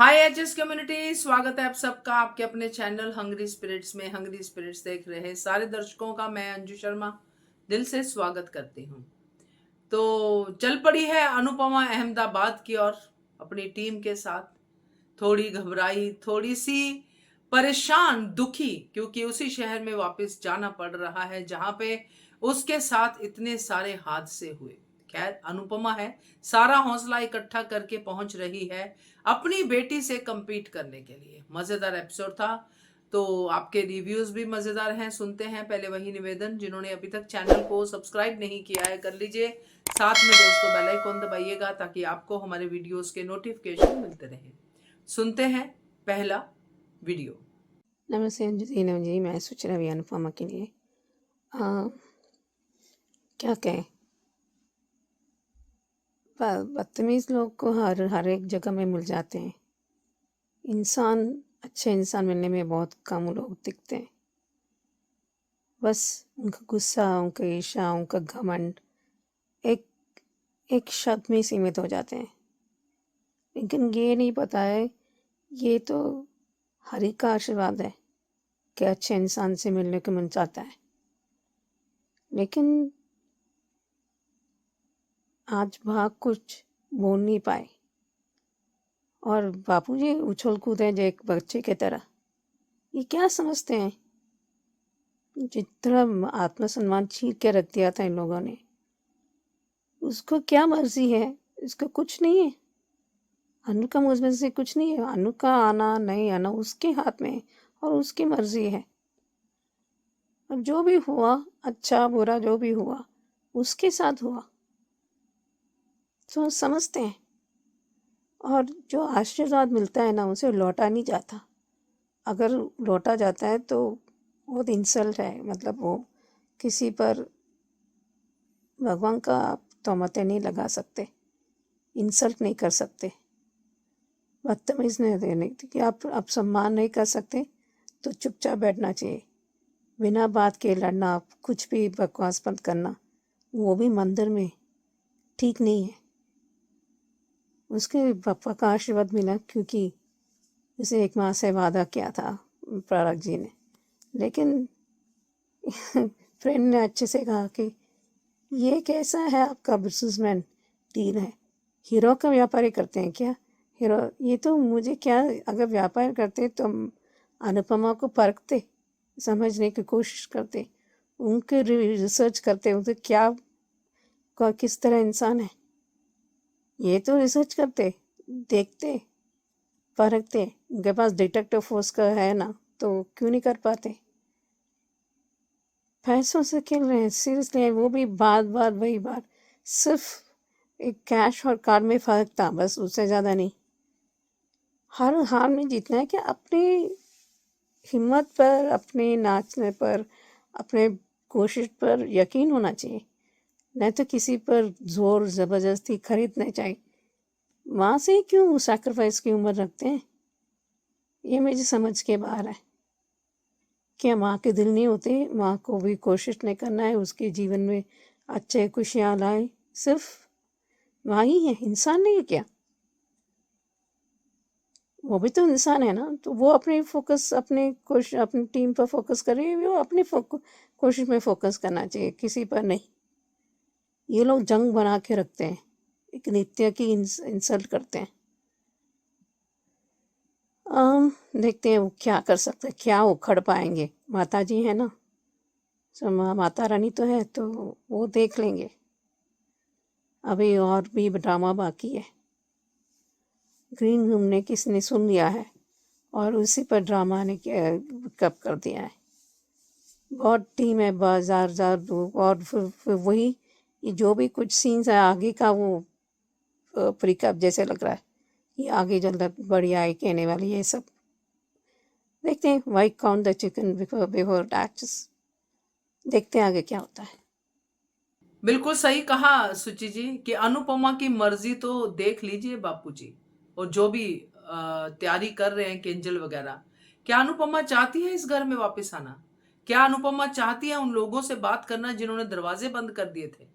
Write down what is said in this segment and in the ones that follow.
हाय HS community, स्वागत है आप सबका आपके अपने चैनल हंग्री स्पिरिट्स में। हंग्री स्पिरिट्स देख रहे हैं सारे दर्शकों का मैं अंजू शर्मा दिल से स्वागत करती हूँ। तो चल पड़ी है अनुपमा अहमदाबाद की ओर अपनी टीम के साथ। थोड़ी घबराई, थोड़ी सी परेशान, दुखी, क्योंकि उसी शहर में वापस जाना पड़ रहा है जहां पे उसके साथ इतने सारे हादसे हुए। खैर, अनुपमा है, सारा हौसला इकट्ठा करके पहुंच रही है अपनी बेटी से compete करने के लिए। मजेदार एपिसोड था, तो आपके रिव्यूज भी मजेदार हैं, सुनते हैं। पहले वही निवेदन, जिन्होंने अभी तक चैनल को सब्सक्राइब नहीं किया है कर लीजिए, साथ में दोस्तों बेल आइकन दबाइएगा ताकि आपको हमारे वीडियोस के नोटिफिकेशन मिलते रहे। सुनते हैं पहला वीडियो। नमस्ते अंजू जी, मैं सोच रही अनुपमा के लिए क्या कहें। बदतमीज़ लोग को हर एक जगह में मिल जाते हैं। अच्छे इंसान मिलने में बहुत कम लोग दिखते हैं। बस उनका गुस्सा, उनका ईर्ष्या, उनका घमंड एक एक शब्द में सीमित हो जाते हैं। लेकिन ये नहीं पता है, ये तो हरि का आशीर्वाद है कि अच्छे इंसान से मिलने को मिल जाता है। लेकिन आज भाग कुछ बोल नहीं पाए और बापूजी उछल कूदे जो एक बच्चे की तरह। ये क्या समझते हैं? जितना आत्मसम्मान छीन के रख दिया था इन लोगों ने, उसको क्या मर्जी है? इसको कुछ नहीं है। अनु का मुझ में से कुछ नहीं है। अनु का आना नहीं आना उसके हाथ में है और उसकी मर्जी है। और जो भी हुआ, अच्छा बुरा जो भी हुआ, उसके साथ हुआ, तो समझते हैं। और जो आशीर्वाद मिलता है ना, उसे लौटा नहीं जाता। अगर लौटा जाता है तो बहुत इंसल्ट है। मतलब वो किसी पर भगवान का आप तोहमतें नहीं लगा सकते, इंसल्ट नहीं कर सकते, बदतमीज नहीं देने कि आप सम्मान नहीं कर सकते तो चुपचाप बैठना चाहिए। बिना बात के लड़ना, कुछ भी बकवास मत करना, वो भी मंदिर में ठीक नहीं है। उसके पापा का आशीर्वाद मिला क्योंकि उसे एक माँ से वादा किया था प्रारक जी ने। लेकिन फ्रेंड ने अच्छे से कहा कि ये कैसा है आपका बिजनेसमैन डील है, हीरो का व्यापार ही करते हैं क्या? हीरो ये तो मुझे क्या, अगर व्यापार करते तो अनुपमा को परखते, समझने की कोशिश करते, उनके रिसर्च करते, उनसे क्या किस तरह इंसान है ये तो रिसर्च करते, देखते, परखते। उनके पास डिटेक्टिव फोर्स का है ना, तो क्यों नहीं कर पाते? पैसों से खेल रहे हैं सीरियसली। वो भी बार बार वही बात, सिर्फ एक कैश और कार्ड में फ़र्क था, बस उससे ज़्यादा नहीं। हर हार में जीतना है कि अपनी हिम्मत पर, अपने नाचने पर, अपने कोशिश पर यकीन होना चाहिए, नहीं तो किसी पर जोर ज़बरदस्ती खरीदना चाहिए। माँ से क्यों सैक्रिफाइस की उम्र रखते हैं? ये मुझे समझ के बाहर है। क्या माँ के दिल नहीं होते? माँ को भी कोशिश नहीं करना है उसके जीवन में अच्छे खुशियाँ लाए? सिर्फ माँ ही है, इंसान नहीं है क्या? वो भी तो इंसान है ना। तो वो अपने फोकस, अपनी टीम पर फोकस कर रही है, वो अपनी कोशिश में फोकस करना चाहिए, किसी पर नहीं। ये लोग जंग बना के रखते हैं, एक नित्य की इंसल्ट करते हैं। देखते हैं वो क्या कर सकते हैं, क्या उखड़ पाएंगे। माता जी है ना, तो माता रानी तो है, तो वो देख लेंगे। अभी और भी ड्रामा बाकी है। ग्रीन रूम ने किसने सुन लिया है और उसी पर ड्रामा ने कब कर दिया है। बहुत टीम है, बाजार जार और फिर वही ये जो भी कुछ सीन्स है आगे का, वो प्रिकअप जैसे लग रहा है। ये आगे जो बढ़िया है कहने वाली, ये सब देखते हैं। Why count the chicken before tax. देखते हैं आगे क्या होता है। बिल्कुल सही कहा सुचि जी कि अनुपमा की मर्जी तो देख लीजिए बापूजी, और जो भी तैयारी कर रहे हैं केंजल वगैरह। क्या अनुपमा चाहती है इस घर में वापस आना? क्या अनुपमा चाहती है उन लोगों से बात करना जिन्होंने दरवाजे बंद कर दिए थे?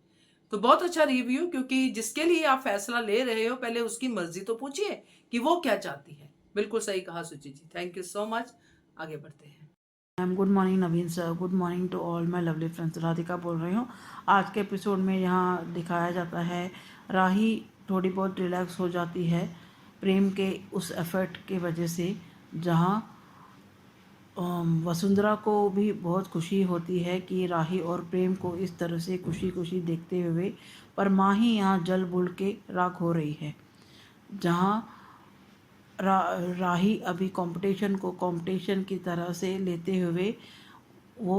तो बहुत अच्छा रिव्यू, क्योंकि जिसके लिए आप फैसला ले रहे हो पहले उसकी मर्जी तो पूछिए कि वो क्या चाहती है। बिल्कुल सही कहा Suchi ji, thank you so much. आगे बढ़ते हैं। Ma'am good morning Naveen sir, good morning to all my lovely friends. Radhika बोल रही हूँ। आज के एपिसोड में यहाँ दिखाया जाता है राही थोड़ी बहुत रिलैक्स हो जाती है प्रेम के उस एफर्ट के वजह से, जहाँ वसुंधरा को भी बहुत खुशी होती है कि राही और प्रेम को इस तरह से खुशी खुशी देखते हुए, पर माँ ही यहाँ जल बुल के राख हो रही है। जहाँ राही अभी कंपटीशन को कंपटीशन की तरह से लेते हुए वो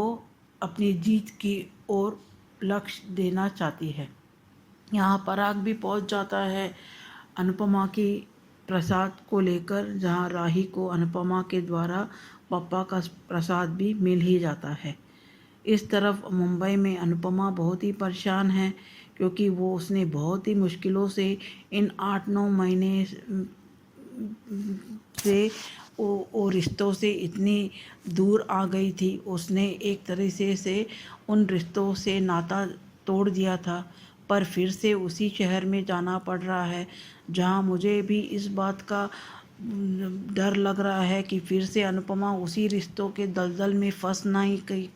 अपनी जीत की ओर लक्ष्य देना चाहती है। यहाँ पराग भी पहुंच जाता है अनुपमा की प्रसाद को लेकर, जहाँ राही को अनुपमा के द्वारा पापा का प्रसाद भी मिल ही जाता है। इस तरफ मुंबई में अनुपमा बहुत ही परेशान है, क्योंकि उसने बहुत ही मुश्किलों से इन 8-9 महीने से वो रिश्तों से इतनी दूर आ गई थी। उसने एक तरह से उन रिश्तों से नाता तोड़ दिया था, पर फिर से उसी शहर में जाना पड़ रहा है, जहाँ मुझे भी इस बात का डर लग रहा है कि फिर से अनुपमा उसी रिश्तों के दलदल में फंस ना ही कहीं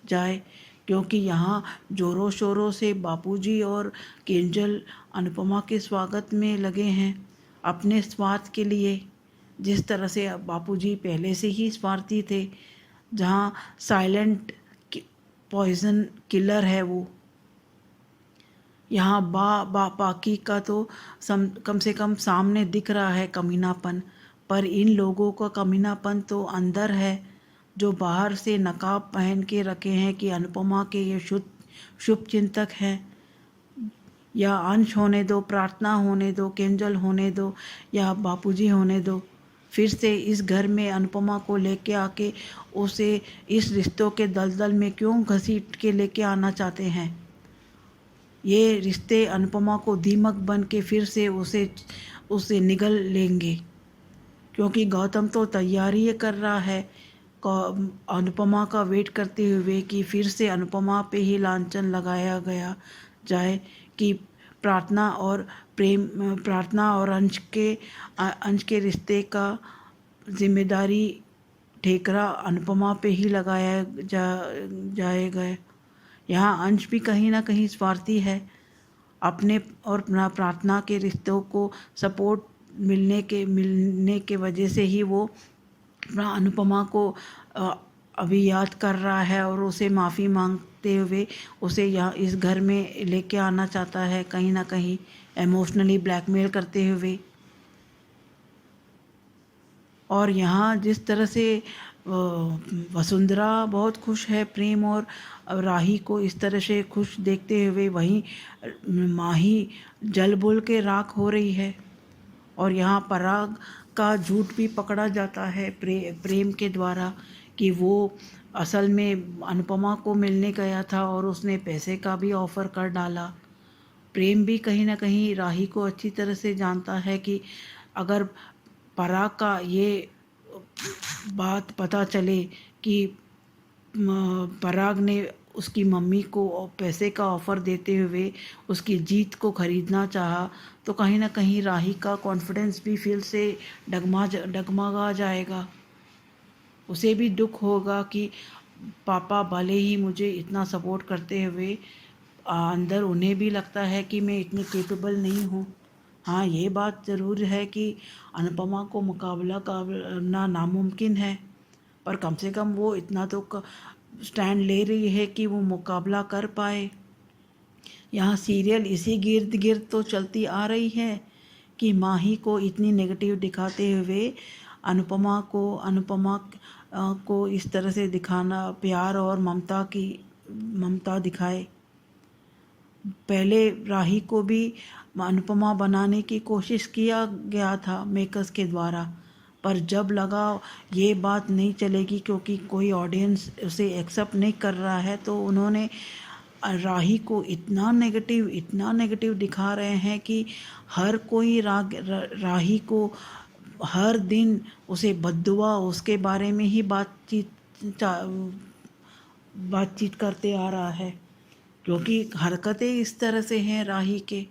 जाए, क्योंकि यहाँ जोरों शोरों से बापूजी और केंजल अनुपमा के स्वागत में लगे हैं अपने स्वार्थ के लिए। जिस तरह से बापूजी पहले से ही स्वार्थी थे, जहाँ साइलेंट पॉइजन किलर है वो, यहाँ बाकी का तो कम से कम सामने दिख रहा है कमीनापन, पर इन लोगों का कमीनापन तो अंदर है, जो बाहर से नकाब पहन के रखे हैं कि अनुपमा के ये शुभ चिंतक हैं। या अंश होने दो, प्रार्थना होने दो, केंजल होने दो, या बापूजी होने दो, फिर से इस घर में अनुपमा को लेके आके उसे इस रिश्तों के दलदल में क्यों घसीट के लेके आना चाहते हैं। ये रिश्ते अनुपमा को दीमक बन के फिर से उसे निगल लेंगे, क्योंकि गौतम तो तैयारी कर रहा है अनुपमा का वेट करते हुए कि फिर से अनुपमा पे ही लांछन लगाया गया जाए कि प्रार्थना और अंश के रिश्ते का जिम्मेदारी ठेकरा अनुपमा पे ही लगाया जाएगा। यहाँ अंश भी कहीं ना कहीं स्वार्थी है। अपने और प्रार्थना के रिश्तों को सपोर्ट मिलने के वजह से ही वो अनुपमा को अभी याद कर रहा है और उसे माफ़ी मांगते हुए उसे यहाँ इस घर में लेके आना चाहता है, कहीं ना कहीं इमोशनली ब्लैकमेल करते हुए। और यहाँ जिस तरह से वसुंधरा बहुत खुश है प्रेम और राही को इस तरह से खुश देखते हुए, वहीं माही जल बोल के राख हो रही है। और यहाँ पराग का झूठ भी पकड़ा जाता है प्रेम के द्वारा कि वो असल में अनुपमा को मिलने गया था और उसने पैसे का भी ऑफ़र कर डाला। प्रेम भी कहीं ना कहीं राही को अच्छी तरह से जानता है कि अगर पराग का ये बात पता चले कि पराग ने उसकी मम्मी को पैसे का ऑफ़र देते हुए उसकी जीत को खरीदना चाहा, तो कहीं ना कहीं राही का कॉन्फिडेंस भी फिर से डगमगा जाएगा। उसे भी दुख होगा कि पापा भले ही मुझे इतना सपोर्ट करते हुए अंदर उन्हें भी लगता है कि मैं इतनी कैपेबल नहीं हूँ। हाँ, ये बात ज़रूर है कि अनुपमा को मुकाबला करना नामुमकिन है, पर कम से कम वो इतना तो स्टैंड ले रही है कि वो मुकाबला कर पाए। यहाँ सीरियल इसी गिर्द गिर्द तो चलती आ रही है कि माही को इतनी नेगेटिव दिखाते हुए अनुपमा को इस तरह से दिखाना, प्यार और ममता दिखाए। पहले राही को भी अनुपमा बनाने की कोशिश किया गया था मेकर्स के द्वारा, पर जब लगा ये बात नहीं चलेगी क्योंकि कोई ऑडियंस उसे एक्सेप्ट नहीं कर रहा है, तो उन्होंने राही को इतना नेगेटिव दिखा रहे हैं कि हर कोई राही को हर दिन उसे बद्दुआ उसके बारे में ही बातचीत करते आ रहा है, क्योंकि हरकतें इस तरह से हैं राही के।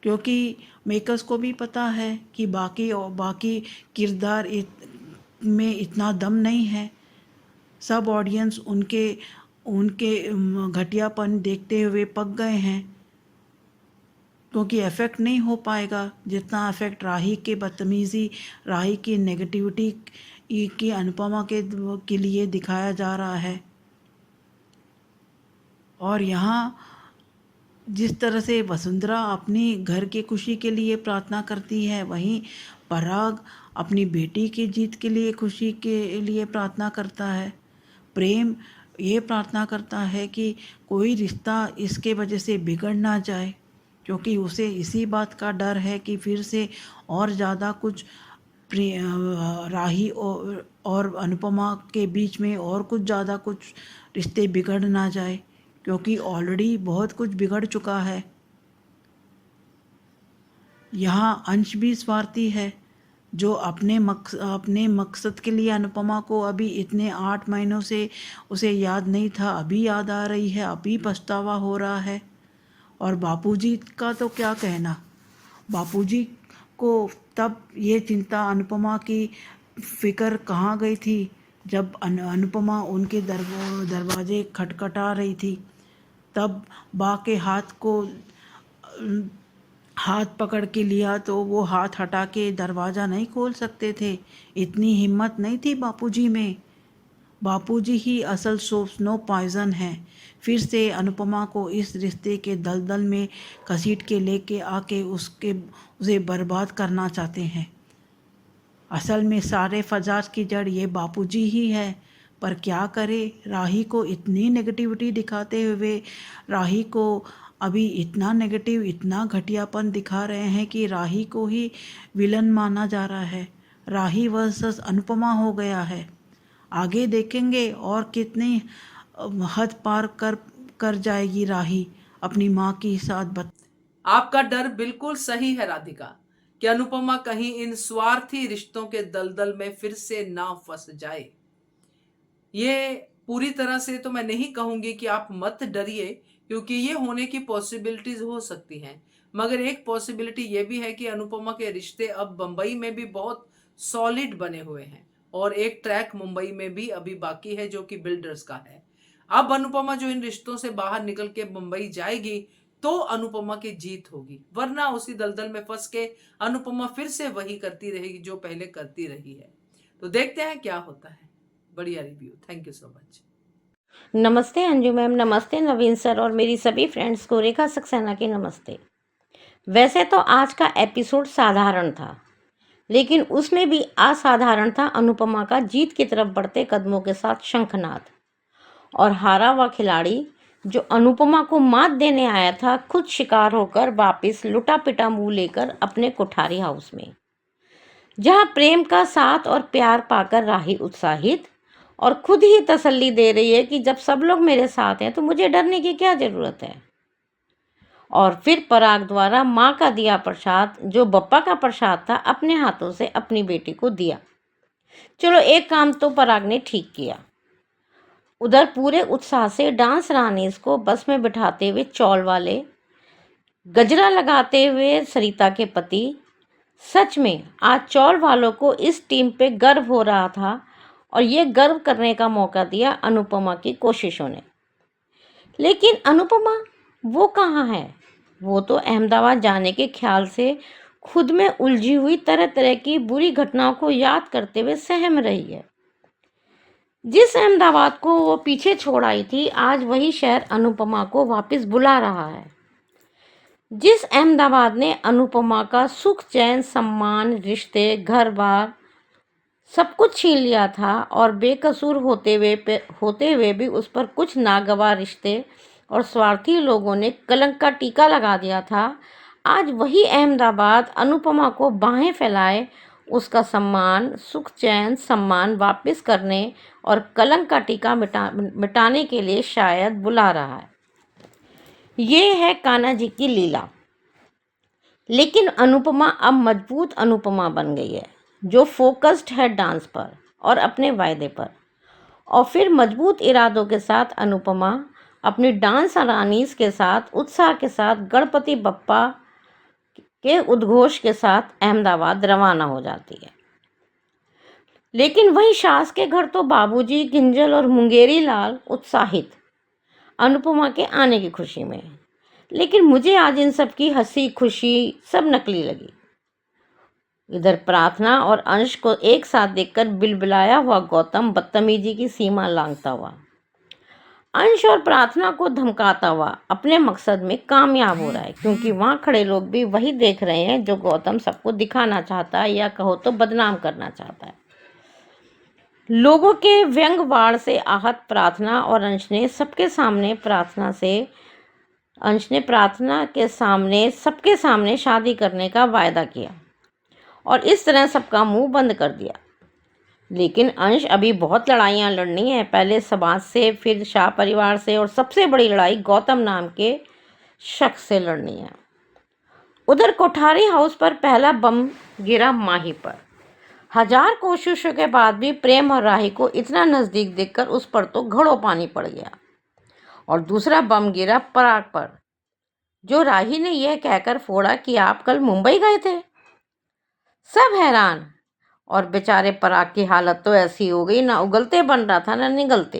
क्योंकि मेकर्स को भी पता है कि बाकी किरदार में इतना दम नहीं है। सब ऑडियंस उनके उनके घटियापन देखते हुए पक गए हैं, क्योंकि इफेक्ट नहीं हो पाएगा जितना इफेक्ट राही के बदतमीज़ी, राही की नेगेटिविटी की अनुपमा के लिए दिखाया जा रहा है। और यहाँ जिस तरह से वसुंधरा अपनी घर की खुशी के लिए प्रार्थना करती है, वहीं पराग अपनी बेटी की जीत के लिए, खुशी के लिए प्रार्थना करता है। प्रेम ये प्रार्थना करता है कि कोई रिश्ता इसके वजह से बिगड़ ना जाए, क्योंकि उसे इसी बात का डर है कि फिर से और ज़्यादा कुछ राही और अनुपमा के बीच में और कुछ ज़्यादा कुछ रिश्ते बिगड़ ना जाए, क्योंकि ऑलरेडी बहुत कुछ बिगड़ चुका है। यहाँ अंश भी स्वार्थी है, जो अपने मकसद के लिए अनुपमा को अभी इतने 8 महीनों से उसे याद नहीं था, अभी याद आ रही है, अभी पछतावा हो रहा है। और बापूजी का तो क्या कहना, बापूजी को तब ये चिंता अनुपमा की फिक्र कहाँ गई थी जब अनुपमा उनके दरवाजे खटखटा रही थी। तब बा के हाथ पकड़ के लिया तो वो हाथ हटा के दरवाज़ा नहीं खोल सकते थे, इतनी हिम्मत नहीं थी बापूजी में। बापूजी ही असल स्नो पॉइजन है। फिर से अनुपमा को इस रिश्ते के दलदल में घसीट के लेके आके उसे बर्बाद करना चाहते हैं। असल में सारे फसाद की जड़ ये बापूजी ही है, पर क्या करे, राही को इतनी नेगेटिविटी दिखाते हुए राही को अभी इतना नेगेटिव, इतना घटियापन दिखा रहे हैं कि राही को ही विलन माना जा रहा है। राही वर्सेस अनुपमा हो गया है। आगे देखेंगे और कितनी हद पार कर जाएगी राही अपनी माँ के साथ। आपका डर बिल्कुल सही है राधिका, कि अनुपमा कहीं इन स्वार्थी रिश्तों के दलदल में फिर से ना फंस जाए। ये पूरी तरह से तो मैं नहीं कहूंगी कि आप मत डरिए, क्योंकि ये होने की पॉसिबिलिटीज हो सकती हैं, मगर एक पॉसिबिलिटी ये भी है कि अनुपमा के रिश्ते अब बंबई में भी बहुत सॉलिड बने हुए हैं, और एक ट्रैक मुंबई में भी अभी बाकी है जो कि बिल्डर्स का है। अब अनुपमा जो इन रिश्तों से बाहर निकल के मुंबई जाएगी तो अनुपमा की जीत होगी, वरना उसी दलदल में फंस के अनुपमा फिर से वही करती रहेगी जो पहले करती रही है। तो देखते हैं क्या होता है। बढ़िया review, thank you so much. नमस्ते अंजू मैम, नमस्ते नवीन सर और मेरी सभी फ्रेंड्स को रेखा सक्सेना की नमस्ते। वैसे तो आज का एपिसोड साधारण था, लेकिन उसमें भी असाधारण था अनुपमा का जीत की तरफ बढ़ते कदमों के साथ शंखनाद। और हारा हुआ खिलाड़ी जो अनुपमा को मात देने आया था, खुद शिकार होकर वापस लुटा पिटा मुंह लेकर अपने कोठारी हाउस में, जहां प्रेम का साथ और प्यार पाकर राही उत्साहित और खुद ही तसल्ली दे रही है कि जब सब लोग मेरे साथ हैं तो मुझे डरने की क्या ज़रूरत है। और फिर पराग द्वारा माँ का दिया प्रसाद, जो बप्पा का प्रसाद था, अपने हाथों से अपनी बेटी को दिया। चलो, एक काम तो पराग ने ठीक किया। उधर पूरे उत्साह से डांस रानीज को बस में बिठाते हुए चौल वाले, गजरा लगाते हुए सरिता के पति। सच में आज चौल वालों को इस टीम पे गर्व हो रहा था, और ये गर्व करने का मौका दिया अनुपमा की कोशिशों ने। लेकिन अनुपमा वो कहाँ है? वो तो अहमदाबाद जाने के ख्याल से खुद में उलझी हुई तरह तरह की बुरी घटनाओं को याद करते हुए सहम रही है। जिस अहमदाबाद को वो पीछे छोड़ आई थी, आज वही शहर अनुपमा को वापस बुला रहा है। जिस अहमदाबाद ने अनुपमा का सुख, चैन, सम्मान, रिश्ते, घर बार सब कुछ छीन लिया था, और बेकसूर होते हुए भी उस पर कुछ नागवार रिश्ते और स्वार्थी लोगों ने कलंक का टीका लगा दिया था, आज वही अहमदाबाद अनुपमा को बाहें फैलाए उसका सम्मान, सुख, चैन, सम्मान वापस करने और कलंक का टीका मिटाने के लिए शायद बुला रहा है। ये है कान्हा जी की लीला। लेकिन अनुपमा अब मजबूत अनुपमा बन गई है, जो फोकस्ड है डांस पर और अपने वायदे पर। और फिर मजबूत इरादों के साथ अनुपमा अपनी डांस रानीज के साथ उत्साह के साथ गणपति बप्पा के उद्घोष के साथ अहमदाबाद रवाना हो जाती है। लेकिन वहीं सास के घर तो बाबूजी, किंजल और मुंगेरी लाल उत्साहित अनुपमा के आने की खुशी में। लेकिन मुझे आज इन सब की हंसी खुशी सब नकली लगी। इधर प्रार्थना और अंश को एक साथ देखकर बिलबिलाया हुआ गौतम बदतमीजी की सीमा लांघता हुआ, अंश और प्रार्थना को धमकाता हुआ अपने मकसद में कामयाब हो रहा है, क्योंकि वहाँ खड़े लोग भी वही देख रहे हैं जो गौतम सबको दिखाना चाहता है, या कहो तो बदनाम करना चाहता है। लोगों के व्यंग वाड़ से आहत प्रार्थना और अंश ने सबके सामने सबके सामने शादी करने का वायदा किया और इस तरह सबका मुंह बंद कर दिया। लेकिन अंश अभी बहुत लड़ाइयाँ लड़नी है, पहले समाज से, फिर शाह परिवार से, और सबसे बड़ी लड़ाई गौतम नाम के शख्स से लड़नी है। उधर कोठारी हाउस पर पहला बम गिरा माही पर। 1000 कोशिशों के बाद भी प्रेम और राही को इतना नज़दीक देखकर उस पर तो घड़ों पानी पड़ गया। और दूसरा बम गिरा पराग पर, जो राही ने यह कहकर फोड़ा कि आप कल मुंबई गए थे। सब हैरान, और बेचारे पराग की हालत तो ऐसी हो गई, ना उगलते बन रहा था ना निगलते।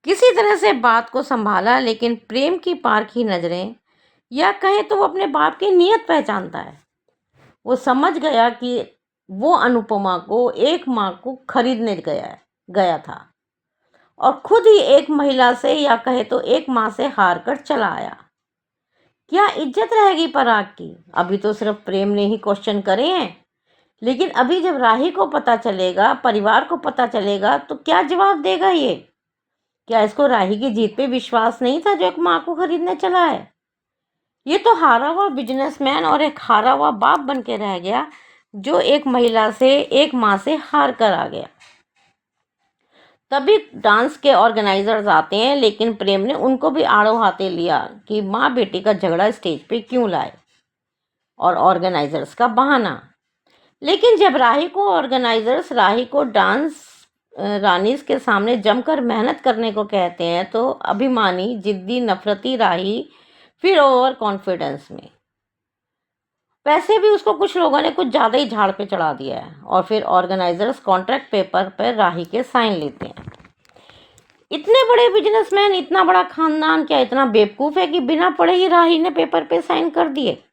किसी तरह से बात को संभाला, लेकिन प्रेम की पारखी नजरें, या कहें तो वो अपने बाप की नीयत पहचानता है। वो समझ गया कि वो अनुपमा को एक माँ को खरीदने गया था और खुद ही एक महिला से, या कहे तो एक माँ से हार कर चला आया। क्या इज्जत रहेगी पराग की? अभी तो सिर्फ प्रेम ने ही क्वेश्चन करे हैं, लेकिन अभी जब राही को पता चलेगा, परिवार को पता चलेगा, तो क्या जवाब देगा ये? क्या इसको राही की जीत पे विश्वास नहीं था जो एक माँ को खरीदने चला है? ये तो हारा हुआ बिजनेसमैन और एक हारा हुआ बाप बन के रह गया, जो एक महिला से, एक माँ से हार कर आ गया। तभी डांस के ऑर्गेनाइजर्स आते हैं, लेकिन प्रेम ने उनको भी आड़ो हाथे लिया कि माँ बेटी का झगड़ा स्टेज पे क्यों लाए, और ऑर्गेनाइजर्स का बहाना। लेकिन जब राही को डांस रानीज के सामने जमकर मेहनत करने को कहते हैं, तो अभिमानी, जिद्दी, नफरती राही फिर ओवर कॉन्फिडेंस में। पैसे भी उसको कुछ लोगों ने कुछ ज़्यादा ही झाड़ पे चढ़ा दिया है, और फिर ऑर्गेनाइजर्स कॉन्ट्रैक्ट पेपर पर राही के साइन लेते हैं। इतने बड़े बिजनेसमैन, इतना बड़ा खानदान क्या इतना बेवकूफ़ है कि बिना पढ़े ही राही ने पेपर पे साइन कर दिए?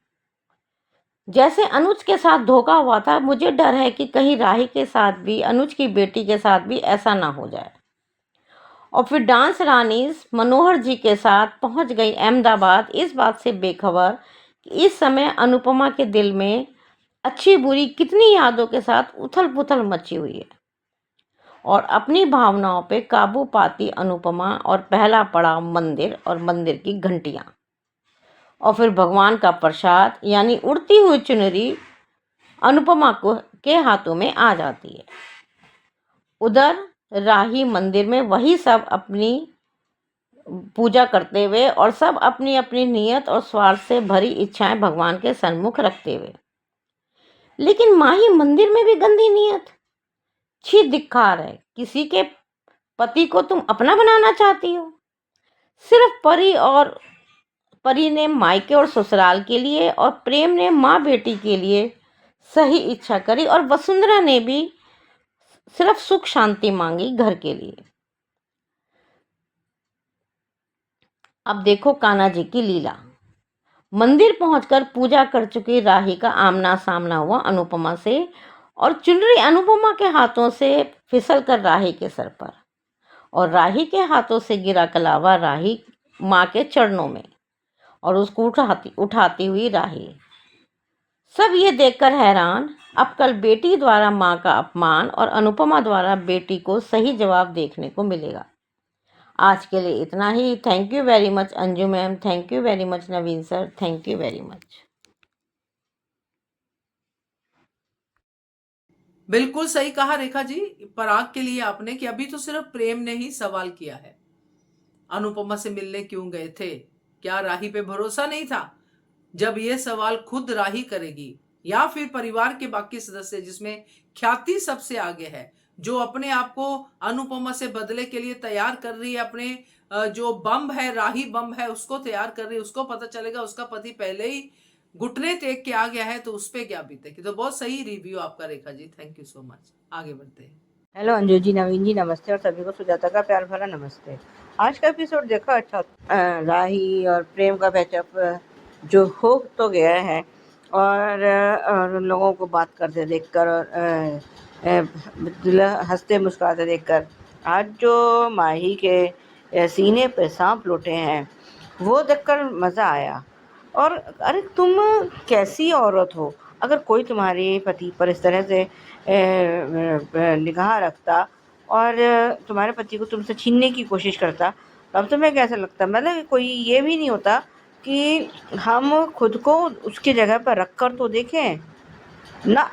जैसे अनुज के साथ धोखा हुआ था, मुझे डर है कि कहीं राही के साथ भी, अनुज की बेटी के साथ भी ऐसा ना हो जाए। और फिर डांस रानीज मनोहर जी के साथ पहुंच गई अहमदाबाद, इस बात से बेखबर कि इस समय अनुपमा के दिल में अच्छी बुरी कितनी यादों के साथ उथल पुथल मची हुई है। और अपनी भावनाओं पे काबू पाती अनुपमा, और पहला पड़ाव मंदिर, और मंदिर की घंटियां, और फिर भगवान का प्रसाद यानी उड़ती हुई चुनरी अनुपमा के हाथों में आ जाती है। उधर राही मंदिर में वही सब अपनी पूजा करते हुए, और सब अपनी अपनी नियत और स्वार्थ से भरी इच्छाएं भगवान के सन्मुख रखते हुए। लेकिन माही मंदिर में भी गंदी नियत, छी धिक्कार है। किसी के पति को तुम अपना बनाना चाहती हो। सिर्फ परी ने मायके और ससुराल के लिए, और प्रेम ने माँ बेटी के लिए सही इच्छा करी, और वसुंधरा ने भी सिर्फ सुख शांति मांगी घर के लिए। अब देखो कान्हा जी की लीला। मंदिर पहुंचकर पूजा कर चुकी राही का आमना सामना हुआ अनुपमा से, और चुनरी अनुपमा के हाथों से फिसल कर राही के सर पर, और राही के हाथों से गिरा कलावा राही माँ के चरणों में, और उसको उठाती हुई राही। सब ये देखकर हैरान। अब कल बेटी द्वारा माँ का अपमान, और अनुपमा द्वारा बेटी को सही जवाब देखने को मिलेगा। आज के लिए इतना ही। Thank you very much Anju ma'am, thank you very much Naveen sir, thank you very much. बिल्कुल सही कहा रेखा जी, पराग के लिए आपने, कि अभी तो सिर्फ प्रेम ने ही सवाल किया है, अनुपमा से मिलने क्यों गए थे, क्या राही पे भरोसा नहीं था? जब ये सवाल खुद राही करेगी, या फिर परिवार के बाकी सदस्य, जिसमें ख्याति सबसे आगे है, जो अपने आप को अनुपमा से बदले के लिए तैयार कर रही है, अपने जो बम है, राही बम है, उसको तैयार कर रही है, उसको पता चलेगा उसका पति पहले ही घुटने टेक के आ गया है तो उस पे क्या बीतेगी। तो बहुत सही रिव्यू आपका Rekha ji, thank you so much. आगे बढ़ते हैं। हेलो अंजू जी, नवीन जी नमस्ते, और सभी को सुजाता का प्यार भरा नमस्ते। आज का एपिसोड देखा, अच्छा राही और प्रेम का पैचअप जो हो तो गया है, और उन लोगों को बात करते देखकर और हंसते मुस्कुराते देखकर आज जो माही के सीने पे सांप लौटे हैं वो देखकर मज़ा आया। और अरे तुम कैसी औरत हो, अगर कोई तुम्हारे पति पर इस तरह से निगाह रखता और तुम्हारे पति को तुमसे छीनने की कोशिश करता, तब तुम्हें कैसा लगता। मतलब कोई ये भी नहीं होता कि हम खुद को उसकी जगह पर रख कर तो देखें ना।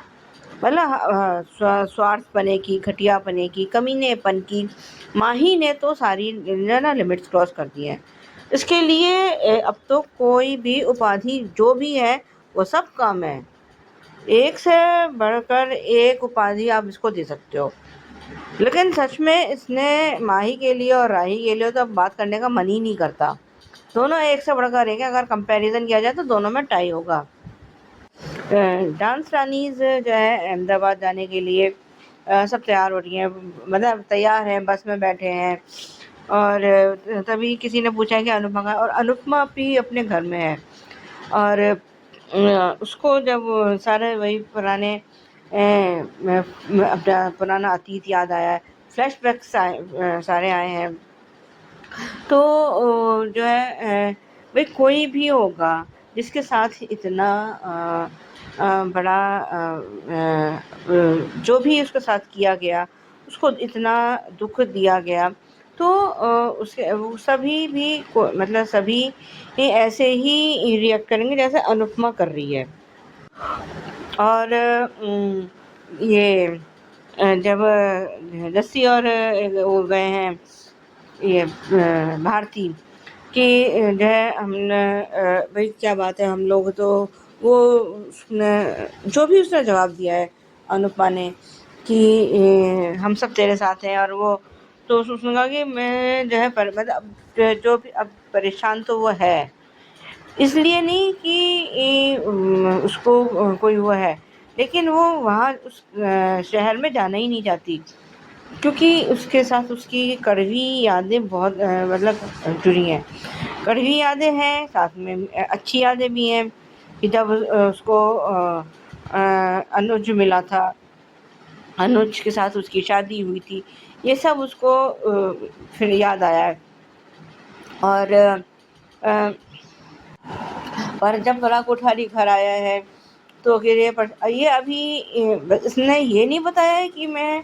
मतलब स्वार्थपने की, घटियापने की, कमीनेपन की माही ने तो सारी ना लिमिट्स क्रॉस कर दी हैं। इसके लिए अब तो कोई भी उपाधि जो भी है वो सब कम है। एक से बढ़कर एक उपाधि आप इसको दे सकते हो, लेकिन सच में इसने माही के लिए और राही के लिए तो अब बात करने का मन ही नहीं करता। दोनों एक से बढ़कर एक है, अगर कंपैरिजन किया जाए तो दोनों में टाई होगा। डांस रानीज जो है अहमदाबाद जाने के लिए सब तैयार हो रही हैं, मतलब तैयार हैं, बस में बैठे हैं। और तभी किसी ने पूछा कि अनुपमा का, और अनुपमा भी अपने घर में है। और उसको जब सारे वही पुराने अपना पुराना अतीत याद आया है, फ्लैशबैक सारे आए हैं। तो जो है भाई कोई भी होगा जिसके साथ इतना बड़ा जो भी उसके साथ किया गया, उसको इतना दुख दिया गया, तो उसके वो सभी भी मतलब सभी ऐसे ही रिएक्ट करेंगे जैसे अनुपमा कर रही है। और ये जब लस्सी और वो गए हैं ये भारती कि जो है हमने भाई क्या बात है, हम लोग तो वो जो भी उसने जवाब दिया है अनुपमा ने कि हम सब तेरे साथ हैं, और वो तो उसने कहा कि मैं जो है मतलब जो भी अब परेशान तो वो है, इसलिए नहीं कि उसको कोई वो है, लेकिन वो वहाँ उस शहर में जाना ही नहीं चाहती, क्योंकि उसके साथ उसकी कड़वी यादें बहुत मतलब जुड़ी हैं। कड़वी यादें हैं, साथ में अच्छी यादें भी हैं कि जब उसको अनुज मिला था, अनुज के साथ उसकी शादी हुई थी, ये सब उसको फिर याद आया है। और पर जब बड़ा कोठारी घर आया है तो फिर ये अभी इसने ये नहीं बताया है कि मैं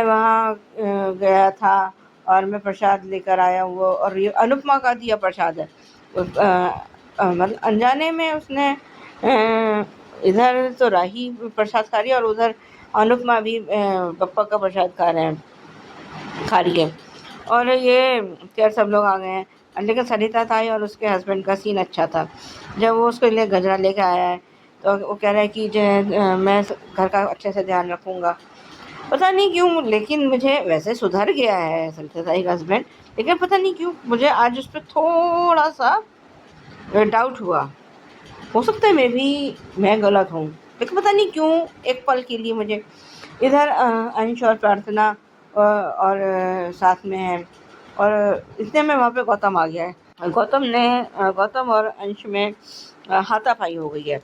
वहाँ गया था और मैं प्रसाद लेकर आया हुआ, और ये अनुपमा का दिया प्रसाद है। मतलब अनजाने में उसने इधर तो राही प्रसाद खा रही है और उधर अनुपमा भी पप्पा का प्रसाद खा रही है। और ये खैर सब लोग आ गए हैं, लेकिन सरिता ताई और उसके हस्बैंड का सीन अच्छा था। जब वो उसके लिए गजरा लेकर आया है तो वो कह रहा है कि जो मैं घर का अच्छे से ध्यान रखूँगा। पता नहीं क्यों, लेकिन मुझे वैसे सुधर गया है सरिता ताई का हस्बैंड, लेकिन पता नहीं क्यों मुझे आज उस पर थोड़ा सा डाउट हुआ। हो सकता है मैं गलत हूँ, लेकिन पता नहीं क्यों एक पल के लिए मुझे इधर अंश और प्रार्थना और साथ में है, और इतने में वहाँ पे गौतम आ गया है। गौतम और अंश में हाथापाई हो गई है,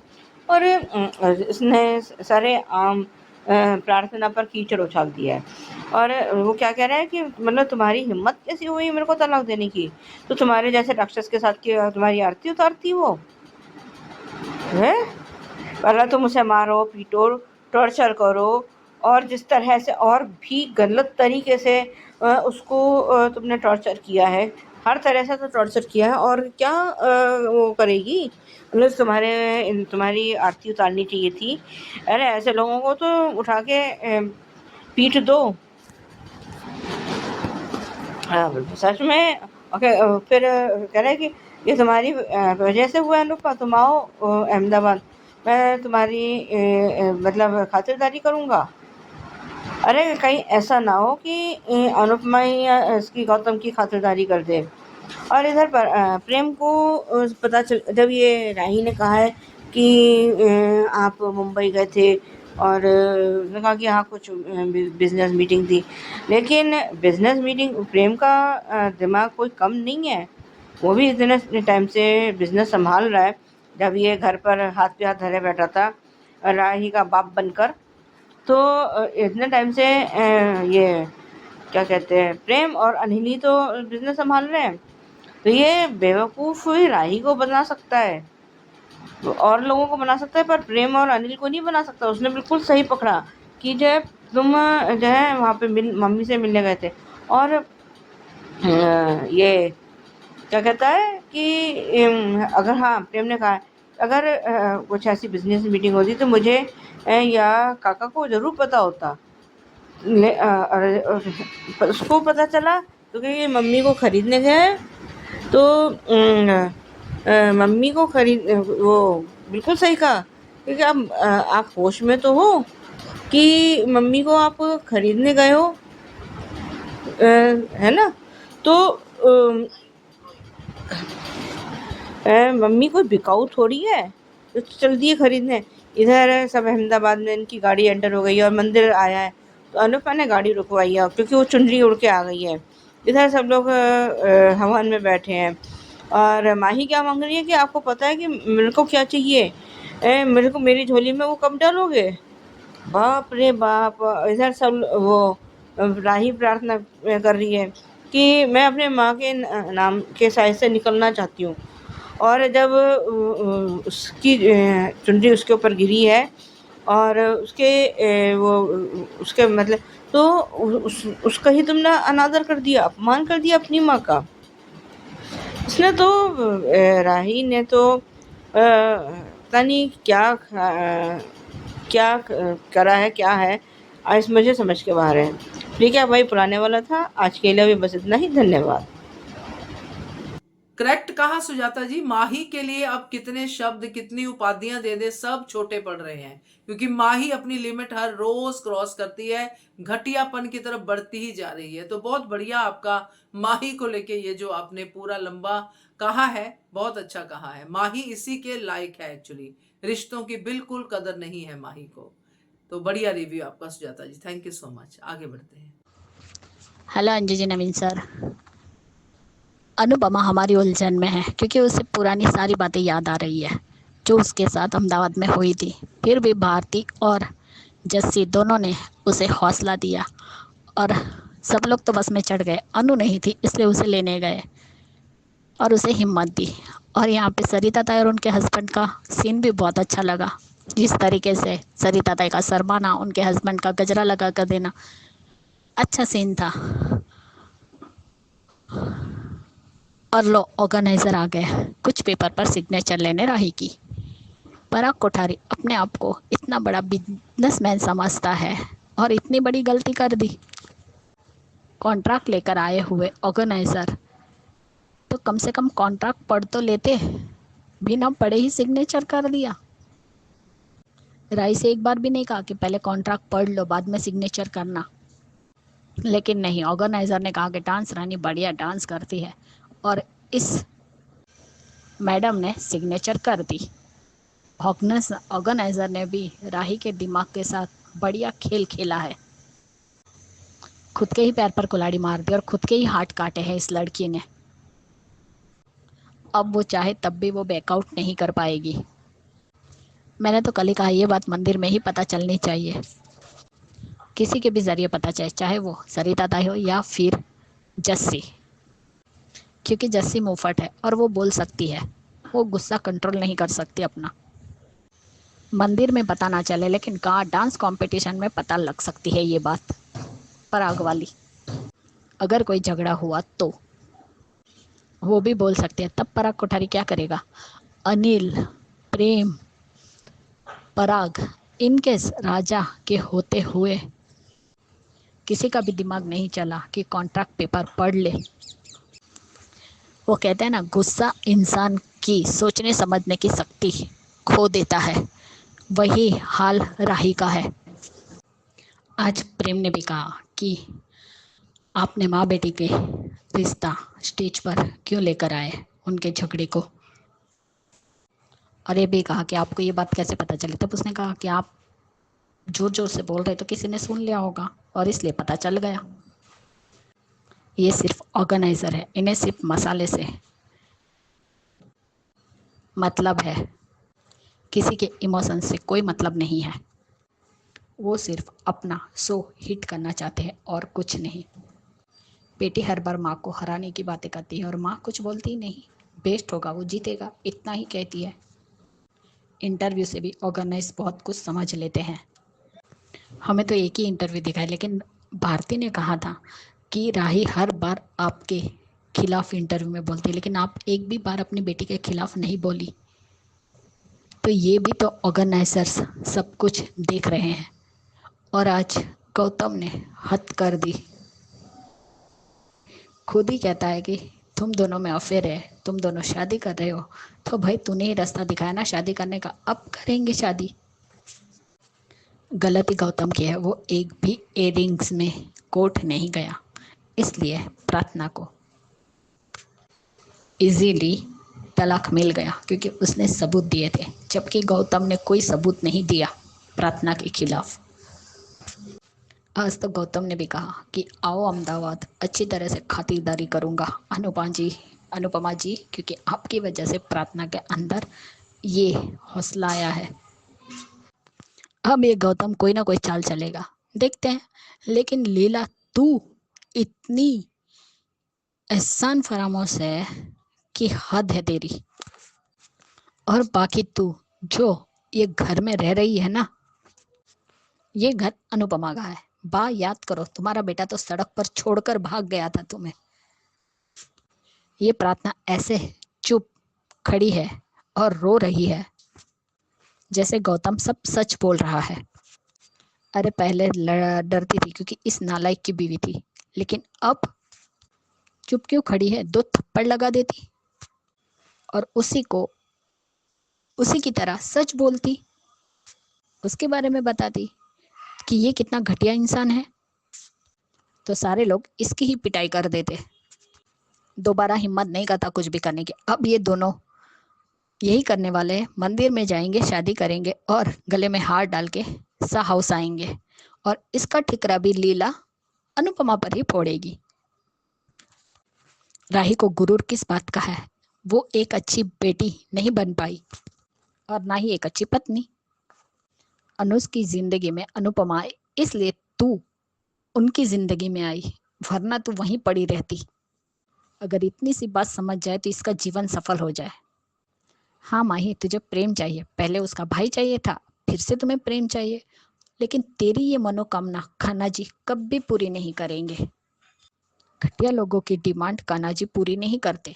और इसने सारे आम प्रार्थना पर कीचड़ उछाल दिया है। और वो क्या कह रहा है कि मतलब तुम्हारी हिम्मत कैसी हुई मेरे को तलाक देने की, तो तुम्हारे जैसे राक्षस के साथ की तुम्हारी आरती उतारती वो है। पहले तुम उसे मारो, पीटो, टॉर्चर करो, और जिस तरह से और भी गलत तरीके से उसको तुमने टॉर्चर किया है, हर तरह से तो टॉर्चर किया है, और क्या वो करेगी। मतलब तुम्हारी आरती उतारनी चाहिए थी। अरे ऐसे लोगों को तो उठा के पीट दो। सच में। ओके, फिर कह रहे हैं कि ये तुम्हारी वजह से हुआ है अनुपमा, तुम आओ अहमदाबाद, मैं तुम्हारी मतलब खातिरदारी करूँगा। अरे कहीं ऐसा ना हो कि अनुपमा ही इसकी गौतम की खातिरदारी कर दे। और इधर पर प्रेम को पता चल, जब ये राही ने कहा है कि आप मुंबई गए थे, और उसने कहा कि हाँ कुछ बिजनेस मीटिंग थी। लेकिन बिजनेस मीटिंग, प्रेम का दिमाग कोई कम नहीं है, वो भी इतने टाइम से बिजनेस संभाल रहा है। जब ये घर पर हाथ पे हाथ धरे बैठा था राही का बाप बनकर, तो इतने टाइम से ये क्या कहते हैं, प्रेम और अनिल ही तो बिजनेस संभाल रहे हैं। तो ये बेवकूफ़ राही को बना सकता है, तो और लोगों को बना सकता है, पर प्रेम और अनिल को नहीं बना सकता। उसने बिल्कुल सही पकड़ा कि जो है तुम जो है वहाँ पे मम्मी से मिलने गए थे, और ये क्या कहता है कि अगर, हाँ प्रेम ने कहा अगर कुछ ऐसी बिजनेस मीटिंग होती तो मुझे या काका को ज़रूर पता होता। और उसको पता चला तो कि ये मम्मी को खरीदने गए, तो मम्मी को वो बिल्कुल सही कहा, क्योंकि आप होश में तो हो कि मम्मी को आप खरीदने गए हो, है ना। तो मम्मी कोई बिकाऊ थोड़ी है तो चल दिए खरीदने। इधर सब अहमदाबाद में इनकी गाड़ी एंटर हो गई है और मंदिर आया है, तो अनुपमा ने गाड़ी रुकवाई है क्योंकि वो चुनरी उड़ के आ गई है। इधर सब लोग हवन में बैठे हैं, और माही क्या मांग रही है कि आपको पता है कि मेरे को क्या चाहिए, मेरे को मेरी झोली में वो कब डालोगे। बाप रे बाप। इधर सब वो राही प्रार्थना कर रही है कि मैं अपने माँ के नाम के साइज से निकलना चाहती हूँ। और जब उसकी चुनरी उसके ऊपर गिरी है और उसके मतलब, तो उसका ही तुमने अनादर कर दिया, अपमान कर दिया अपनी माँ का। उसने तो राही ने तो पता नहीं क्या करा है, क्या है, आज मुझे समझ के बाहर है। ठीक है भाई, पुराने वाला था। आज के लिए भी बस इतना ही। धन्यवाद। करेक्ट कहा सुजाता जी। माही के लिए अब कितने शब्द, कितनी उपाधियां दे दे, सब छोटे पड़ रहे हैं, क्योंकि माही अपनी लिमिट हर रोज क्रॉस करती है, घटियापन की तरफ बढ़ती ही जा रही है। तो बहुत बढ़िया आपका माही को लेके ये जो आपने पूरा लंबा कहा है, बहुत अच्छा कहा है। माही इसी के लायक है एक्चुअली, रिश्तों की बिल्कुल कदर नहीं है माही को। तो बढ़िया रिव्यू आपका Sujata ji, thank you so much. आगे बढ़ते हैं। Hello Anju ji, Naveen sir. अनुपमा हमारी उलझन में है क्योंकि उसे पुरानी सारी बातें याद आ रही है जो उसके साथ अहमदाबाद में हुई थी। फिर भी भारती और जस्सी दोनों ने उसे हौसला दिया और सब लोग तो बस में चढ़ गए। अनु नहीं थी इसलिए उसे लेने गए और उसे हिम्मत दी। और यहाँ पे सरिता ताई और उनके हस्बैंड का सीन भी बहुत अच्छा लगा। जिस तरीके से सरिता ताई का सरमाना, उनके हस्बैंड का गजरा लगा कर देना, अच्छा सीन था। और लो, ऑर्गेनाइजर आ गए कुछ पेपर पर सिग्नेचर लेने राही की। पराग कोठारी अपने आप को इतना बड़ा बिजनेसमैन समझता है और इतनी बड़ी गलती कर दी। कॉन्ट्रैक्ट लेकर आए हुए ऑर्गेनाइजर तो कम से कम कॉन्ट्रैक्ट पढ़ तो लेते, बिना पढ़े ही सिग्नेचर कर दिया। राही से एक बार भी नहीं कहा कि पहले कॉन्ट्रैक्ट पढ़ लो बाद में सिग्नेचर करना। लेकिन नहीं, ऑर्गेनाइजर ने कहा कि डांस रानी बढ़िया डांस करती है और इस मैडम ने सिग्नेचर कर दी। ऑर्गेनाइजर ने भी राही के दिमाग के साथ बढ़िया खेल खेला है। खुद के ही पैर पर कुल्हाड़ी मार दी और खुद के ही हाथ काटे हैं इस लड़की ने। अब वो चाहे तब भी वो बैकआउट नहीं कर पाएगी। मैंने तो कल ही कहा, ये बात मंदिर में ही पता चलनी चाहिए, किसी के भी जरिए पता चले, चाहे वो सरिता ताई हो या फिर जस्सी, क्योंकि जस्सी मुंहफट है और वो बोल सकती है, वो गुस्सा कंट्रोल नहीं कर सकती अपना। मंदिर में पता ना चले लेकिन कहाँ डांस कंपटीशन में पता लग सकती है ये बात। पराग वाली, अगर कोई झगड़ा हुआ तो वो भी बोल सकते हैं। तब पराग कोठारी क्या करेगा? अनिल, प्रेम, पराग, इनके राजा के होते हुए किसी का भी दिमाग नहीं चला कि कॉन्ट्रैक्ट पेपर पढ़ ले। वो कहते हैं ना, गुस्सा इंसान की सोचने समझने की शक्ति खो देता है। वही हाल राही का है। आज प्रेम ने भी कहा कि आपने माँ बेटी के रिश्ता स्टेज पर क्यों लेकर आए, उनके झगड़े को। और ये भी कहा कि आपको ये बात कैसे पता चली। तब उसने कहा कि आप जोर जोर से बोल रहे तो किसी ने सुन लिया होगा और इसलिए पता चल गया। ये सिर्फ ऑर्गेनाइजर है, इन्हें सिर्फ मसाले से मतलब है, किसी के इमोशन से कोई मतलब नहीं है। वो सिर्फ अपना शो हिट करना चाहते हैं और कुछ नहीं। बेटी हर बार माँ को हराने की बातें करती है और माँ कुछ बोलती नहीं। बेस्ट होगा, वो जीतेगा, इतना ही कहती है। इंटरव्यू से भी ऑर्गेनाइज बहुत कुछ समझ लेते हैं। हमें तो एक ही इंटरव्यू दिखा है, लेकिन भारती ने कहा था कि राही हर बार आपके खिलाफ इंटरव्यू में बोलती है, लेकिन आप एक भी बार अपनी बेटी के खिलाफ नहीं बोली। तो ये भी तो ऑर्गेनाइजर्स सब कुछ देख रहे हैं। और आज गौतम ने हद कर दी। खुद ही कहता है कि तुम दोनों में अफेयर है, तुम दोनों शादी कर रहे हो, तो भाई तूने ही रास्ता दिखाया ना शादी करने का, अब करेंगे शादी। गलती गौतम की है, वो एक भी एयरिंग्स में कोर्ट नहीं गया, इसलिए प्रार्थना को इजीली तलाक मिल गया क्योंकि उसने सबूत दिए थे, जबकि गौतम ने कोई सबूत नहीं दिया प्रार्थना के खिलाफ। आज तो गौतम ने भी कहा कि आओ अहमदाबाद, अच्छी तरह से खातिरदारी करूंगा अनुपमा जी, क्योंकि आपकी वजह से प्रार्थना के अंदर ये हौसला आया है। अब ये गौतम कोई ना कोई चाल चलेगा, देखते हैं। लेकिन लीला, तू इतनी एहसान फरामोश है कि हद है तेरी। और बाकी तू जो ये घर में रह रही है ना, ये घर अनुपमा का है। बा याद करो, तुम्हारा बेटा तो सड़क पर छोड़कर भाग गया था तुम्हें। ये प्रार्थना ऐसे चुप खड़ी है और रो रही है जैसे गौतम सब सच बोल रहा है। अरे पहले डरती थी क्योंकि इस नालायक की बीवी थी, लेकिन अब चुप क्यों खड़ी है? 2 थप्पड़ लगा देती और उसी की तरह सच बोलती, उसके बारे में बताती कि ये कितना घटिया इंसान है, तो सारे लोग इसकी ही पिटाई कर देते। दोबारा हिम्मत नहीं करता कुछ भी करने की। अब ये दोनों यही करने वाले हैं, मंदिर में जाएंगे, शादी करेंगे और गले में हार डाल के हाउस आएंगे। और इसका ठिकरा भी लीला अनुपमा पर ही फोड़ेगी। राही को गुरूर किस बात का है? वो एक अच्छी बेटी नहीं बन पाई और ना ही एक अच्छी पत्नी। अनुज की जिंदगी में अनुपमा आई, इसलिए तू उनकी जिंदगी में आई, वरना तू वहीं पड़ी रहती। अगर इतनी सी बात समझ जाए तो इसका जीवन सफल हो जाए। हाँ माही, तुझे प्रेम चाहिए, पहले उसका भाई चाहिए था, फिर से तुम्हें प्रेम चाहिए, लेकिन तेरी ये मनोकामना कान्हा जी कभी पूरी नहीं करेंगे। घटिया लोगों की डिमांड कान्हा जी पूरी नहीं करते।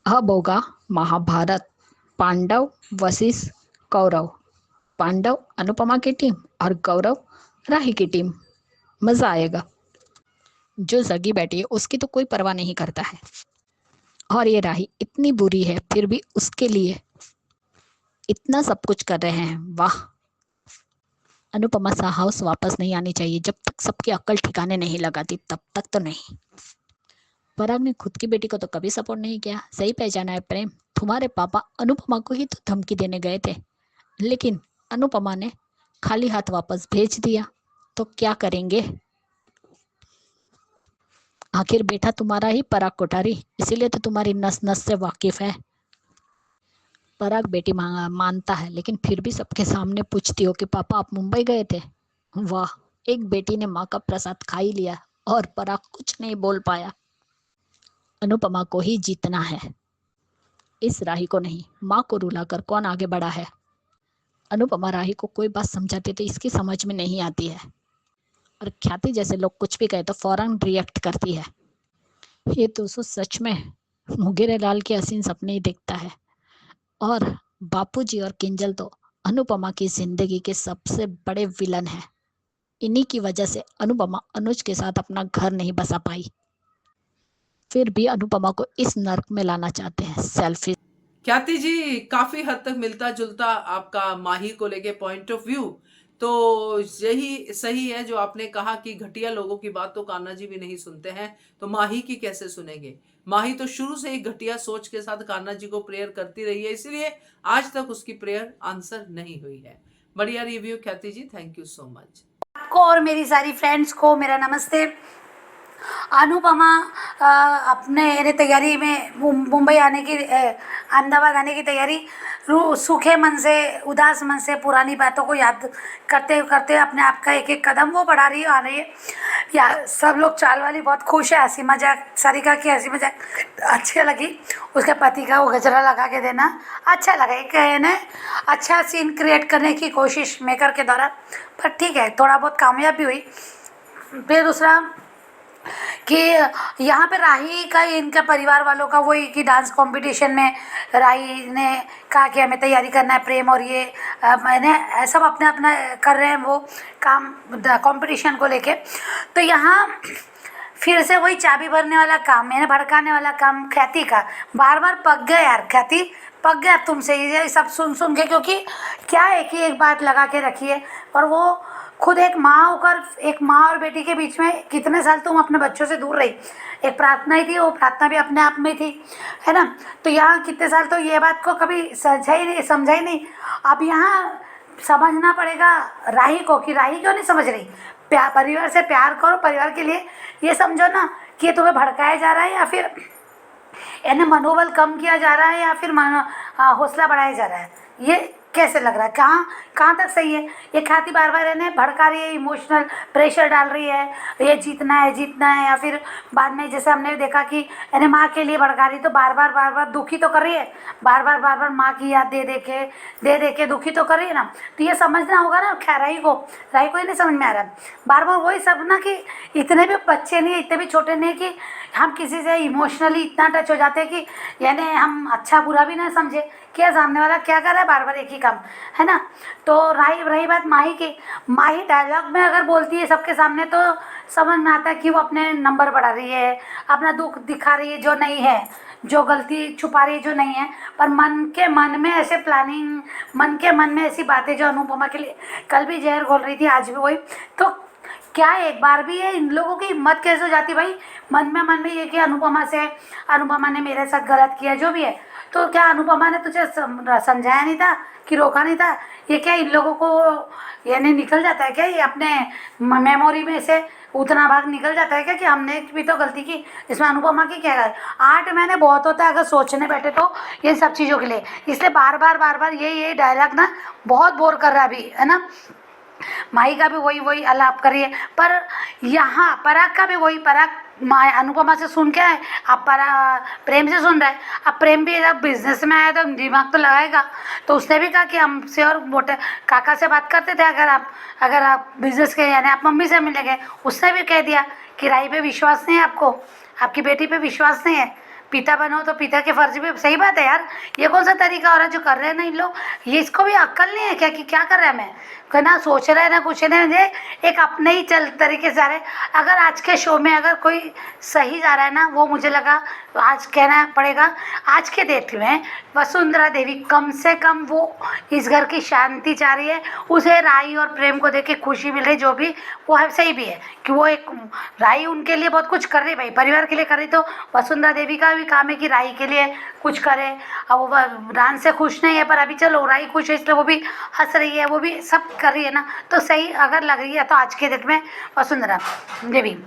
अब होगा महाभारत, पांडव वशिष्ठ कौरव, पांडव अनुपमा की टीम और कौरव राही की टीम। मजा आएगा। जो जगी बैठी है उसकी तो कोई परवाह नहीं करता है, और ये राही इतनी बुरी है फिर भी उसके लिए इतना सब कुछ कर रहे हैं। वाह, अनुपमा सा हाउस वापस नहीं आनी चाहिए। जब तक सबकी अक्ल ठिकाने नहीं लगाती तब तक तो नहीं। पराग ने खुद की बेटी को तो कभी सपोर्ट नहीं किया। सही पहचाना है प्रेम, तुम्हारे पापा अनुपमा को ही तो धमकी देने गए थे, लेकिन अनुपमा ने खाली हाथ वापस भेज दिया। तो क्या करेंगे? आखिर बेटा तुम्हारा ही पराग कोठारी, इसीलिए तो तुम्हारी नस नस से वाकिफ है। पराग बेटी मानता है, लेकिन फिर भी सबके सामने पूछती हो कि पापा आप मुंबई गए थे। वाह, एक बेटी ने माँ का प्रसाद खा ही लिया और पराग कुछ नहीं बोल पाया। अनुपमा को ही जीतना है, इस राही को नहीं। माँ को रुलाकर कौन आगे बढ़ा है? अनुपमा राही को कोई बात समझाते थे, इसकी समझ में नहीं आती है, और ख्याति जैसे लोग कुछ भी कहे तो फौरन रिएक्ट करती है। ये तो सच में मुगेरे लाल के हसीन सपने ही देखता है। और बापूजी और किंजल तो अनुपमा की जिंदगी के सबसे बड़े विलन हैं। इन्हीं की वजह से अनुपमा अनुज के साथ अपना घर नहीं बसा पाई। फिर भी अनुपमा को इस नर्क में लाना चाहते हैं। सेल्फिश। ख्याति जी, काफी हद तक मिलता जुलता आपका माही को लेके पॉइंट ऑफ व्यू। तो यही सही है जो आपने कहा कि घटिया लोगों की बात तो कान्हा जी भी नहीं सुनते हैं, तो माही की कैसे सुनेंगे। माही तो शुरू से ही घटिया सोच के साथ कान्हा जी को प्रेयर करती रही है, इसलिए आज तक उसकी प्रेयर आंसर नहीं हुई है। बढ़िया रिव्यू ख्याति जी, थैंक यू सो मच। आपको और मेरी सारी फ्रेंड्स को मेरा नमस्ते। अनुपमा अपने तैयारी में मुंबई आने की अहमदाबाद आने की तैयारी सूखे मन से, उदास मन से पुरानी बातों को याद करते करते अपने आप का एक एक कदम वो बढ़ा रही है, आ रही है। या सब लोग चाल वाली बहुत खुश है, हंसी मजाक, सारिका की हंसी मजाक अच्छी लगी। उसके पति का वो गजरा लगा के देना अच्छा लगा, एक है ना अच्छा सीन क्रिएट करने की कोशिश मेकर के द्वारा, पर ठीक है थोड़ा बहुत कामयाब भी हुई। फिर दूसरा कि यहाँ पे राही का, इनका परिवार वालों का वही कि डांस कंपटीशन में राही ने कहा कि हमें तैयारी करना है, प्रेम और ये मैंने सब अपना अपना कर रहे हैं वो काम कंपटीशन को लेके। तो यहाँ फिर से वही चाबी भरने वाला काम, मैंने भड़काने वाला काम ख्याति का बार बार पक गया यार। ख्याति पक गया तुमसे ये सब सुन सुन के, क्योंकि क्या है कि एक बात लगा के रखी है, और वो खुद एक माँ होकर, एक माँ और बेटी के बीच में कितने साल तुम अपने बच्चों से दूर रही। एक प्रार्थना ही थी, वो प्रार्थना भी अपने आप में थी, है ना। तो यहाँ कितने साल तो ये बात को कभी समझा ही नहीं। अब यहाँ समझना पड़ेगा राही को कि राही क्यों नहीं समझ रही। परिवार से प्यार करो, परिवार के लिए ये समझो ना कि ये तुम्हें भड़काया जा रहा है या फिर यानी मनोबल कम किया जा रहा है या फिर हौसला बढ़ाया जा रहा है, ये कैसे लग रहा है, कहाँ तक सही है। ये ख्याति बार बार इन्हें भड़का रही है, इमोशनल प्रेशर डाल रही है, ये जीतना है, या फिर बाद में जैसे हमने देखा कि इन्हें माँ के लिए भड़का रही, तो बार बार दुखी तो कर रही है, बार बार माँ की याद दे दे के दुखी तो कर रही है ना। तो ये समझना होगा ना राही को ही नहीं समझ में आ रहा है। बार वही सब ना कि इतने भी बच्चे नहीं, इतने भी छोटे नहीं कि हम किसी से इमोशनली इतना टच हो जाते हैं कि यानी हम अच्छा बुरा भी ना समझे क्या सामने वाला क्या कर रहा है, बार एक ही काम, है ना। तो रही बात माही की, माही डायलॉग में अगर बोलती है सबके सामने तो समझ में आता है कि वो अपने नंबर बढ़ा रही है, अपना दुख दिखा रही है जो नहीं है, जो गलती छुपा रही है जो नहीं है। पर मन में ऐसे प्लानिंग, मन के मन में ऐसी बातें जो अनुपमा के लिए कल भी जहर घोल रही थी, आज भी वही। तो क्या एक बार भी है इन लोगों की हिम्मत कैसे हो जाती भाई, मन में ये कि अनुपमा ने मेरे साथ गलत किया जो भी है, तो क्या अनुपमा ने तुझे समझाया नहीं था कि रोका नहीं था। ये क्या इन लोगों को यानी निकल जाता है क्या, ये अपने मेमोरी में से उतना भाग निकल जाता है क्या कि हमने भी तो गलती की, इसमें अनुपमा की क्या है। 8 महीने बहुत होता है अगर सोचने बैठे तो ये सब चीज़ों के लिए, इसलिए बार बार ये डायलॉग ना बहुत बोर कर रहा है अभी, है ना। माही का भी वही अलाप करिए, पर यहाँ पराग का भी वही, पराग अनुपमा से सुन के आए, अब प्रेम से सुन रहा है। अब प्रेम भी जब बिजनेस में आया तो दिमाग तो लगाएगा, तो उसने भी कहा कि हमसे और मोटे काका से बात करते थे, अगर आप बिजनेस के यानी आप मम्मी से मिलेंगे। उसने भी कह दिया कि राही पे विश्वास नहीं है आपको, आपकी बेटी पे विश्वास नहीं है, पिता बनो तो पिता के फर्ज भी। सही बात है यार, ये कौन सा तरीका हो रहा है जो कर रहे हैं ना इन लोग, ये इसको भी अक्ल नहीं है क्या कि क्या कर रहा है मैं, ना सोच रहा है ना कुछ नहीं, मुझे एक अपने ही तरीके से जा रहे। अगर आज के शो में अगर कोई सही जा रहा है ना, वो मुझे लगा आज कहना पड़ेगा, आज के डेट में वसुंधरा देवी कम से कम वो इस घर की शांति चाह रही है, उसे राही और प्रेम को देख के खुशी मिल रही, जो भी वो है सही भी है कि वो एक राही उनके लिए बहुत कुछ कर रही, भाई परिवार के लिए कर रही। तो वसुंधरा देवी का भी काम है कि राही के लिए कुछ करे। अब वो डांस से खुश नहीं है, पर अभी चलो राही खुश है इसलिए वो भी हंस रही है, वो भी सब कर रही है ना, तो सही अगर लग रही है तो आज के डेट में वसुंधरा देवी।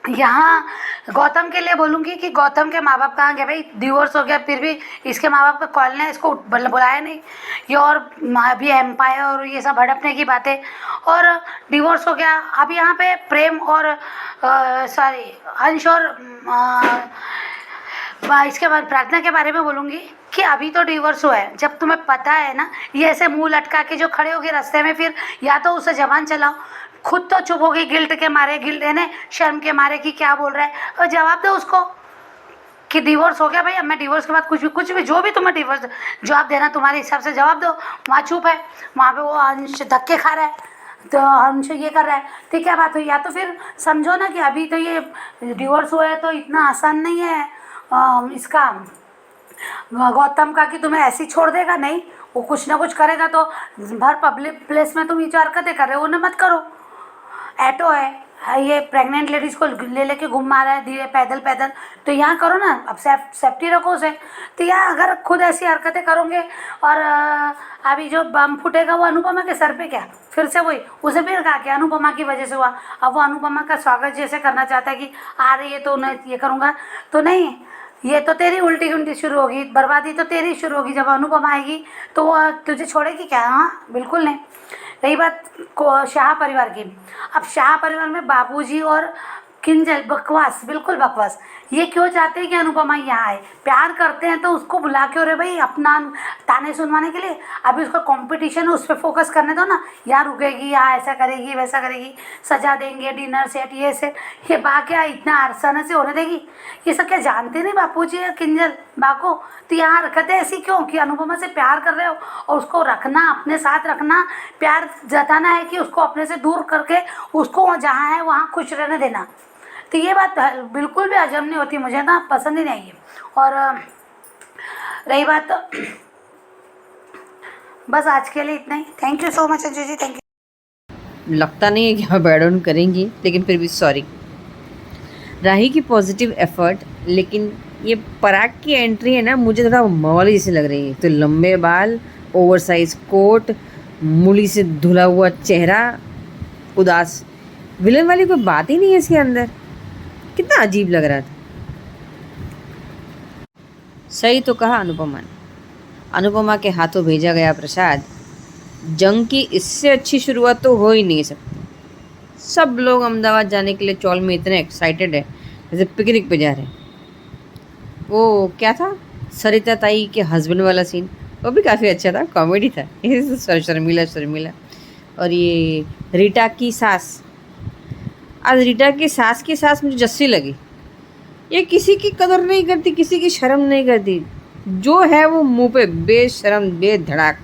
यहाँ गौतम के लिए बोलूँगी कि गौतम के माँ बाप कहाँ गए भाई, डिवोर्स हो गया फिर भी इसके माँ बाप का कॉल ने इसको बुलाया नहीं, ये और अभी एम्पायर और ये सब हड़पने की बातें, और डिवोर्स हो गया। अब यहाँ पे प्रेम और अंश और इसके बाद प्रार्थना के बारे में बोलूँगी कि अभी तो डिवोर्स हुआ है, जब तुम्हें पता है ना, ये ऐसे मुंह लटका के जो खड़े हो गए रास्ते में, फिर या तो उसे जबान चलाओ, खुद तो चुप हो गई गिल्ट के मारे, गिल्ट है ना, शर्म के मारे कि क्या बोल रहा है, और जवाब दो उसको कि डिवोर्स हो गया भाई, अब मैं डिवोर्स के बाद कुछ भी जो भी तुम्हें डिवोर्स जवाब देना तुम्हारे हिसाब से जवाब दो। वहाँ चुप है, वहाँ पे वो अंश धक्के खा रहा है, तो अंश ये कर रहा है, तो क्या बात हुई। या तो फिर समझो ना कि अभी तो ये डिवोर्स हुआ है तो इतना आसान नहीं है इसका गौतम का कि तुम्हें ऐसे ही छोड़ देगा, नहीं, वो कुछ ना कुछ करेगा तो भर पब्लिक प्लेस में तुम ये जो हरकतें कर रहे हो उन्हें मत करो। ऑटो है, ये प्रेग्नेंट लेडीज को ले लेके घूम रहा है धीरे पैदल पैदल, तो यहाँ करो ना, अब सेफ्टी रखो उसे। तो यहाँ अगर खुद ऐसी हरकतें करोगे और अभी जो बम फूटेगा वो अनुपमा के सर पे, क्या फिर से वही, उसे फिर कहा कि अनुपमा की वजह से हुआ। अब वो अनुपमा का स्वागत जैसे करना चाहता है कि आ रही है तो उन्हें ये करूँगा, तो नहीं, ये तो तेरी उल्टी उल्टी शुरू होगी, बर्बादी तो तेरी शुरू होगी। जब अनुपमा आएगी तो वो तुझे छोड़ेगी क्या? हाँ बिल्कुल नहीं। रही बात शाह परिवार की, अब शाह परिवार में बाबूजी और किंजल बकवास, बिल्कुल बकवास। ये क्यों चाहते हैं कि अनुपमा यहाँ आए? प्यार करते हैं तो उसको बुला के, अरे भाई अपना ताने सुनवाने के लिए। अभी उसका कंपटीशन है, उस पर फोकस करने दो ना। यहाँ रुकेगी, यहाँ ऐसा करेगी, वैसा करेगी, सजा देंगे, डिनर सेट, ये सेट, ये बा क्या इतना आसानी से होने देगी? ये सब क्या जानते नहीं बापूजी या किंजल बा को? तो यहाँ हरकतें ऐसी क्यों कि अनुपमा से प्यार कर रहे हो और उसको रखना, अपने साथ रखना, प्यार जताना है कि उसको अपने से दूर करके उसको जहाँ है वहाँ खुश रहने देना। तो ये बात बिल्कुल भी हजम नहीं होती, मुझे ना पसंद ही नहीं आई है। और रही बात, बस आज के लिए इतना ही। Thank you so much Anju ji, thank you. लगता नहीं है कि आप बैड ऑन करेंगी, लेकिन फिर भी सॉरी। राही की पॉजिटिव एफर्ट, लेकिन ये पराग की एंट्री है ना, मुझे थोड़ा मौली जैसी लग रही है। तो लंबे बाल, ओवरसाइज कोट, मूली से धुला हुआ चेहरा, उदास, विलन वाली कोई बात ही नहीं है इसके अंदर। कितना अजीब लग रहा था। सही तो कहा अनुपमा ने। अनुपमा के हाथों भेजा गया प्रसाद, जंग की इससे अच्छी शुरुआत तो हो ही नहीं सकती। सब लोग अहमदाबाद जाने के लिए चौल में इतने एक्साइटेड है जैसे पिकनिक पे जा रहे हैं। वो क्या था, सरिता ताई के हस्बैंड वाला सीन, वो भी काफ़ी अच्छा था, कॉमेडी था। शर्मिला शर्मिला। और ये रीटा की सास, आज रीटा की सास मुझे जस्सी लगी। ये किसी की कदर नहीं करती, किसी की शर्म नहीं करती, जो है वो मुंह पे बेशर्म बेधड़ाक।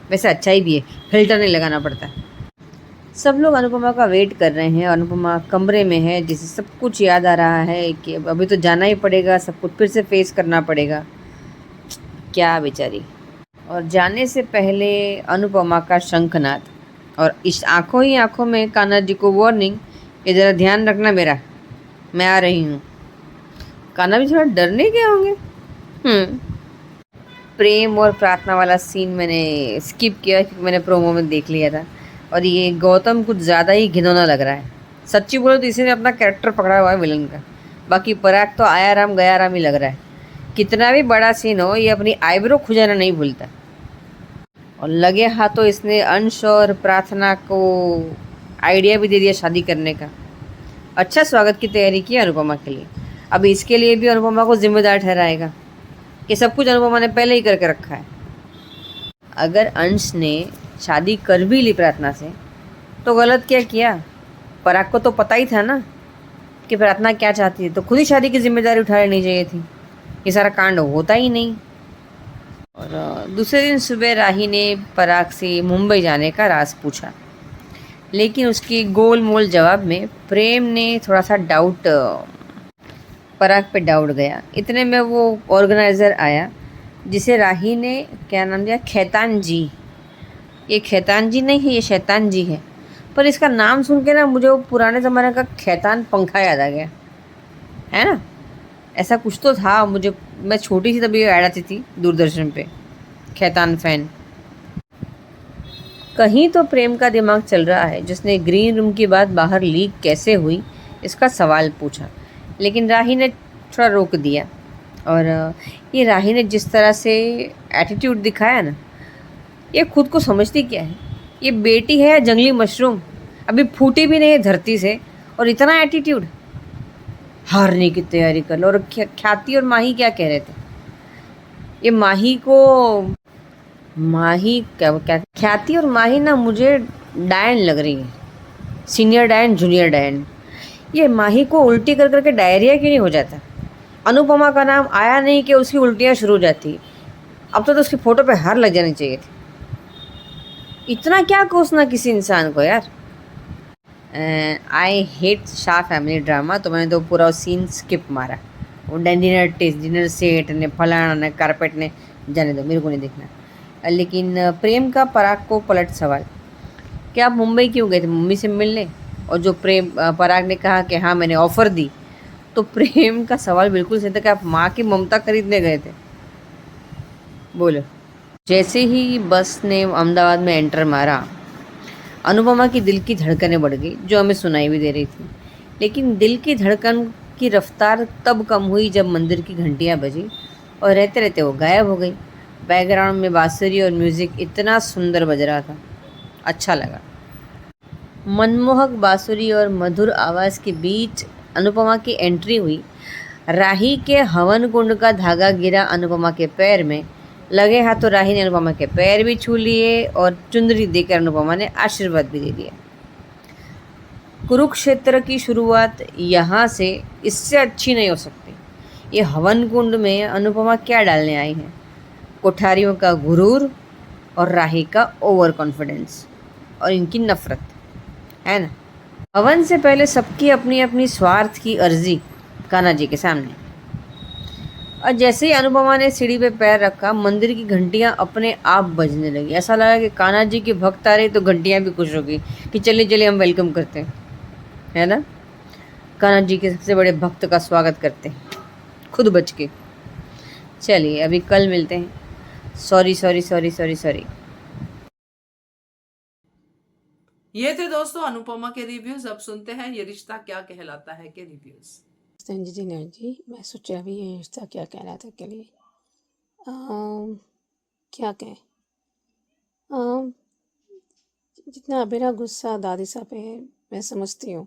वैसे अच्छा ही भी है, फिल्टर नहीं लगाना पड़ता। सब लोग अनुपमा का वेट कर रहे हैं। अनुपमा कमरे में है, जिसे सब कुछ याद आ रहा है कि अभी तो जाना ही पड़ेगा, सब कुछ फिर से फेस करना पड़ेगा। क्या बेचारी। और जाने से पहले अनुपमा का शंखनाद, और इस आंखों ही आंखों में कान्हा जी को वार्निंग, ये ज़रा ध्यान रखना मेरा, मैं आ रही हूँ। कान्हा भी थोड़ा डरने के होंगे। प्रेम और प्रार्थना वाला सीन मैंने स्किप किया क्योंकि मैंने प्रोमो में देख लिया था। और ये गौतम कुछ ज़्यादा ही घिनौना लग रहा है। सच्ची बोलो तो इसने अपना कैरेक्टर पकड़ा हुआ है विलन का। बाकी पराग तो आया राम गया राम ही लग रहा है। कितना भी बड़ा सीन हो, ये अपनी आईब्रो खुजाना नहीं भूलता। और लगे हाथों इसने अंश और प्रार्थना को आइडिया भी दे दिया शादी करने का। अच्छा स्वागत की तैयारी की अनुपमा के लिए। अब इसके लिए भी अनुपमा को जिम्मेदार ठहराएगा कि सब कुछ अनुपमा ने पहले ही करके रखा है। अगर अंश ने शादी कर भी ली प्रार्थना से तो गलत क्या किया? पराग को तो पता ही था ना कि प्रार्थना क्या चाहती है, तो खुद ही शादी की जिम्मेदारी उठा लेनी चाहिए थी। ये सारा कांड होता ही नहीं। और दूसरे दिन सुबह राही ने पराग से मुंबई जाने का राज पूछा, लेकिन उसकी गोल मोल जवाब में प्रेम ने थोड़ा सा डाउट, पराग पे डाउट गया। इतने में वो ऑर्गेनाइज़र आया जिसे राही ने क्या नाम दिया, खैतान जी। ये खैतान जी नहीं है, ये शैतान जी है। पर इसका नाम सुन के ना मुझे वो पुराने ज़माने का खैतान पंखा याद आ गया, है ना? ऐसा कुछ तो था। मुझे, मैं छोटी सी तभी ऐड आती थी दूरदर्शन पे, खैतान फैन। कहीं तो प्रेम का दिमाग चल रहा है, जिसने ग्रीन रूम की बात बाहर लीक कैसे हुई इसका सवाल पूछा, लेकिन राही ने थोड़ा रोक दिया। और ये राही ने जिस तरह से एटीट्यूड दिखाया ना, ये खुद को समझती क्या है? ये बेटी है जंगली मशरूम, अभी फूटी भी नहीं है धरती से, और इतना एटीट्यूड। हारने की तैयारी कर लो। और ख्याति और माही क्या कह रहे थे? ये माही को, माही क्या ख्याति और माही ना मुझे डायन लग रही है, सीनियर डायन जूनियर डायन। ये माही को उल्टी कर करके डायरिया क्यों नहीं हो जाता? अनुपमा का नाम आया नहीं कि उसकी उल्टियाँ शुरू हो जाती। अब तो उसकी फ़ोटो पे हार लग जानी चाहिए थी। इतना क्या कोसना किसी इंसान को यार। I hate Shah family drama, तो मैंने तो पूरा सीन स्किप मारा। वो डिनर सेट ने, फलाना ने, कारपेट ने, जाने दो, मेरे को नहीं देखना। लेकिन प्रेम का पराग को पलट सवाल, क्या आप मुंबई क्यों गए थे, मम्मी से मिलने? और जो पराग ने कहा कि हाँ मैंने ऑफ़र दी, तो प्रेम का सवाल बिल्कुल सही था कि आप माँ की ममता खरीदने गए थे। बोलो। जैसे ही बस ने अहमदाबाद में एंटर मारा, अनुपमा की दिल की धड़कनें बढ़ गई, जो हमें सुनाई भी दे रही थी। लेकिन दिल की धड़कन की रफ्तार तब कम हुई जब मंदिर की घंटियाँ बजी और रहते रहते वो गायब हो गई। बैकग्राउंड में बांसुरी और म्यूज़िक इतना सुंदर बज रहा था, अच्छा लगा। मनमोहक बांसुरी और मधुर आवाज़ के बीच अनुपमा की एंट्री हुई। राही के हवन कुंड का धागा गिरा अनुपमा के पैर में। लगे हाथों राही ने अनुपमा के पैर भी छू लिए और चुंदरी देकर अनुपमा ने आशीर्वाद भी दे दिया। कुरुक्षेत्र की शुरुआत यहाँ से इससे अच्छी नहीं हो सकती। ये हवन कुंड में अनुपमा क्या डालने आई है? कोठारियों का गुरूर और राही का ओवर कॉन्फिडेंस और इनकी नफरत, है ना। हवन से पहले सबकी अपनी अपनी स्वार्थ की अर्जी कान्हा जी के सामने। और जैसे ही अनुपमा ने सीढ़ी पे पैर रखा, मंदिर की घंटियां अपने आप बजने लगी। ऐसा लगा कि कान्हा जी के भक्त आ रहे तो घंटियां भी खुश हो गई कि चलिए चलिए हम वेलकम करते हैं, है ना। कान्हा जी के सबसे बड़े भक्त का स्वागत करते हैं खुद बच के। चलिए अभी कल मिलते हैं। Sorry sorry sorry sorry sorry. ये थे दोस्तों अनुपमा के रिव्यूज। अब सुनते हैं ये रिश्ता क्या कहलाता है के रिव्यूज। संजय जी, मैं सोचा अभी ये रिश्ता क्या कहलाता के लिए क्या कहें। जितना मेरा गुस्सा दादी साहब पे है मैं समझती हूँ,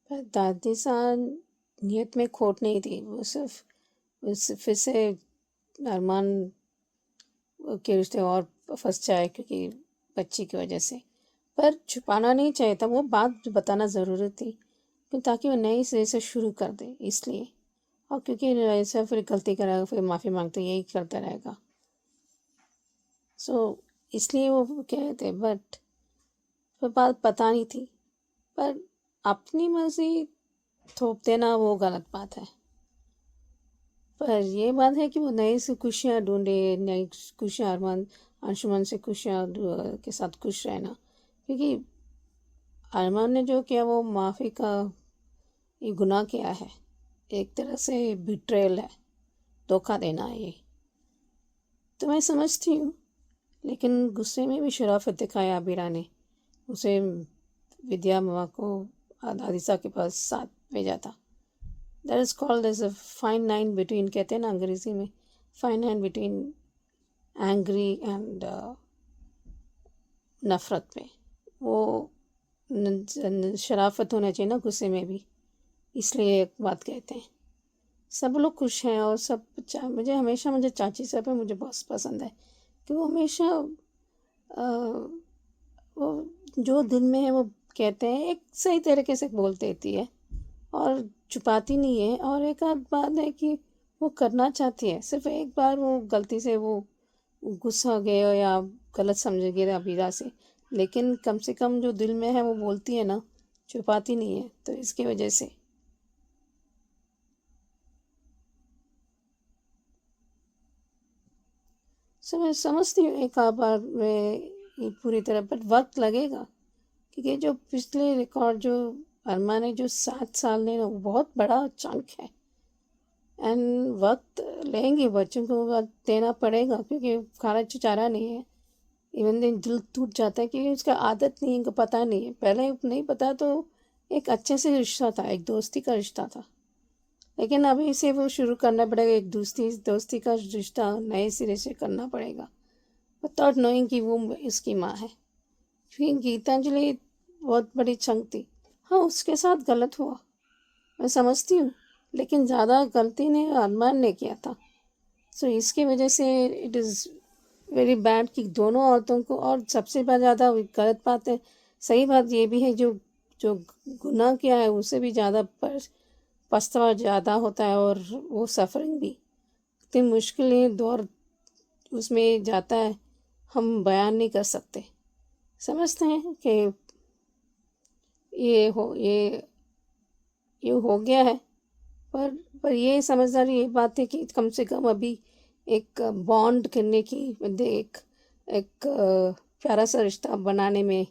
पर दादी साहब नियत में खोट नहीं थी। वो सिर्फ फिर से अरमान के रिश्ते और फंस जाए क्योंकि बच्ची की वजह से। पर छुपाना नहीं चाहिए था, वो बात बताना ज़रूरी थी ताकि वो नई सिरे से शुरू कर दे, इसलिए। और क्योंकि ऐसा फिर गलती करेगा फिर माफ़ी मांगते यही करता रहेगा, सो इसलिए वो कह रहे थे। बट बात पता नहीं थी, पर अपनी मर्जी थोप देना वो गलत बात है। पर ये बात है कि वो नई से खुशियाँ ढूंढे, नई खुशियाँ अरमान अंशुमन से खुशियाँ के साथ खुश रहना, क्योंकि अरमान ने जो किया वो माफ़ी का ये गुनाह किया है, एक तरह से बिट्रेल है, धोखा देना है ये। तो मैं समझती हूँ, लेकिन गुस्से में भी शराफत दिखाया अबीरा ने। उसे विद्या मामा को आदिशा के पास साथ भेजा था। That is called as a fine line between, कहते हैं ना अंग्रेज़ी में, fine line between angry and नफ़रत में। वो शराफत होना चाहिए ना गुस्से में भी, इसलिए एक बात कहते हैं। सब लोग खुश हैं और सब मुझे चाची साहब है, मुझे बहुत पसंद है कि वो हमेशा वो जो दिल में है वो कहते हैं, एक सही तरीके से बोल देती है और छुपाती नहीं है। और एक आध बात है कि वो करना चाहती है, सिर्फ एक बार वो गलती से वो गुस्सा हो गए या गलत समझ गए अबीरा से, लेकिन कम से कम जो दिल में है वो बोलती है ना, छुपाती नहीं है। तो इसकी वजह से मैं समझती हूँ एक आध बार में ये पूरी तरह, बट वक्त लगेगा, क्योंकि जो पिछले रिकॉर्ड जो अरमान ने जो 7 साल ने वो बहुत बड़ा चंक है। एंड वक्त लेंगे, बच्चों को वक्त देना पड़ेगा, क्योंकि खाना चारा नहीं है। इवन दिन दिल टूट जाता है क्योंकि उसका आदत नहीं है, इनको पता नहीं है। पहले नहीं पता तो एक अच्छे से रिश्ता था, एक दोस्ती का रिश्ता था, लेकिन अभी से वो शुरू करना पड़ेगा, एक दोस्ती का रिश्ता नए सिरे से करना पड़ेगा, विदाउट नोइंग कि वो इसकी माँ है। क्योंकि गीतांजलि बहुत बड़ी चंक थी। हाँ, उसके साथ गलत हुआ, मैं समझती हूँ, लेकिन ज़्यादा गलती ने अरमान ने किया था। सो इसकी वजह से इट इज़ वेरी बैड कि दोनों औरतों को, और सबसे ज़्यादा गलत बात है, सही बात ये भी है, जो जो गुनाह किया है उससे भी ज़्यादा पछतावा ज़्यादा होता है, और वो सफरिंग भी इतनी मुश्किलें दौर उसमें जाता है, हम बयान नहीं कर सकते। समझते हैं कि ये हो गया है, पर ये समझदारी ये बात है कि कम से कम अभी एक बॉन्ड करने की, एक एक प्यारा सा रिश्ता बनाने में,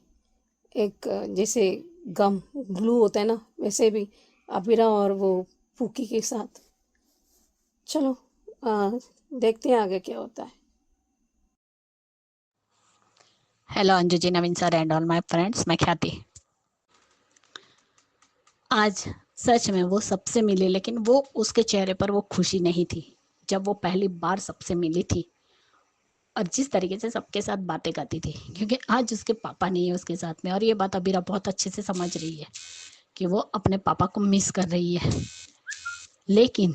एक जैसे गम ग्लू होता है ना, वैसे भी अबीरा और वो पूकी के साथ। चलो देखते हैं आगे क्या होता है। Hello Anju ji, Naveen sir and all my friends, मैं ख्याति। आज सच में वो सबसे मिली, लेकिन वो उसके चेहरे पर वो खुशी नहीं थी जब वो पहली बार सबसे मिली थी, और जिस तरीके से सबके साथ बातें करती थी, क्योंकि आज उसके पापा नहीं है उसके साथ में। और ये बात अबीरा बहुत अच्छे से समझ रही है कि वो अपने पापा को मिस कर रही है, लेकिन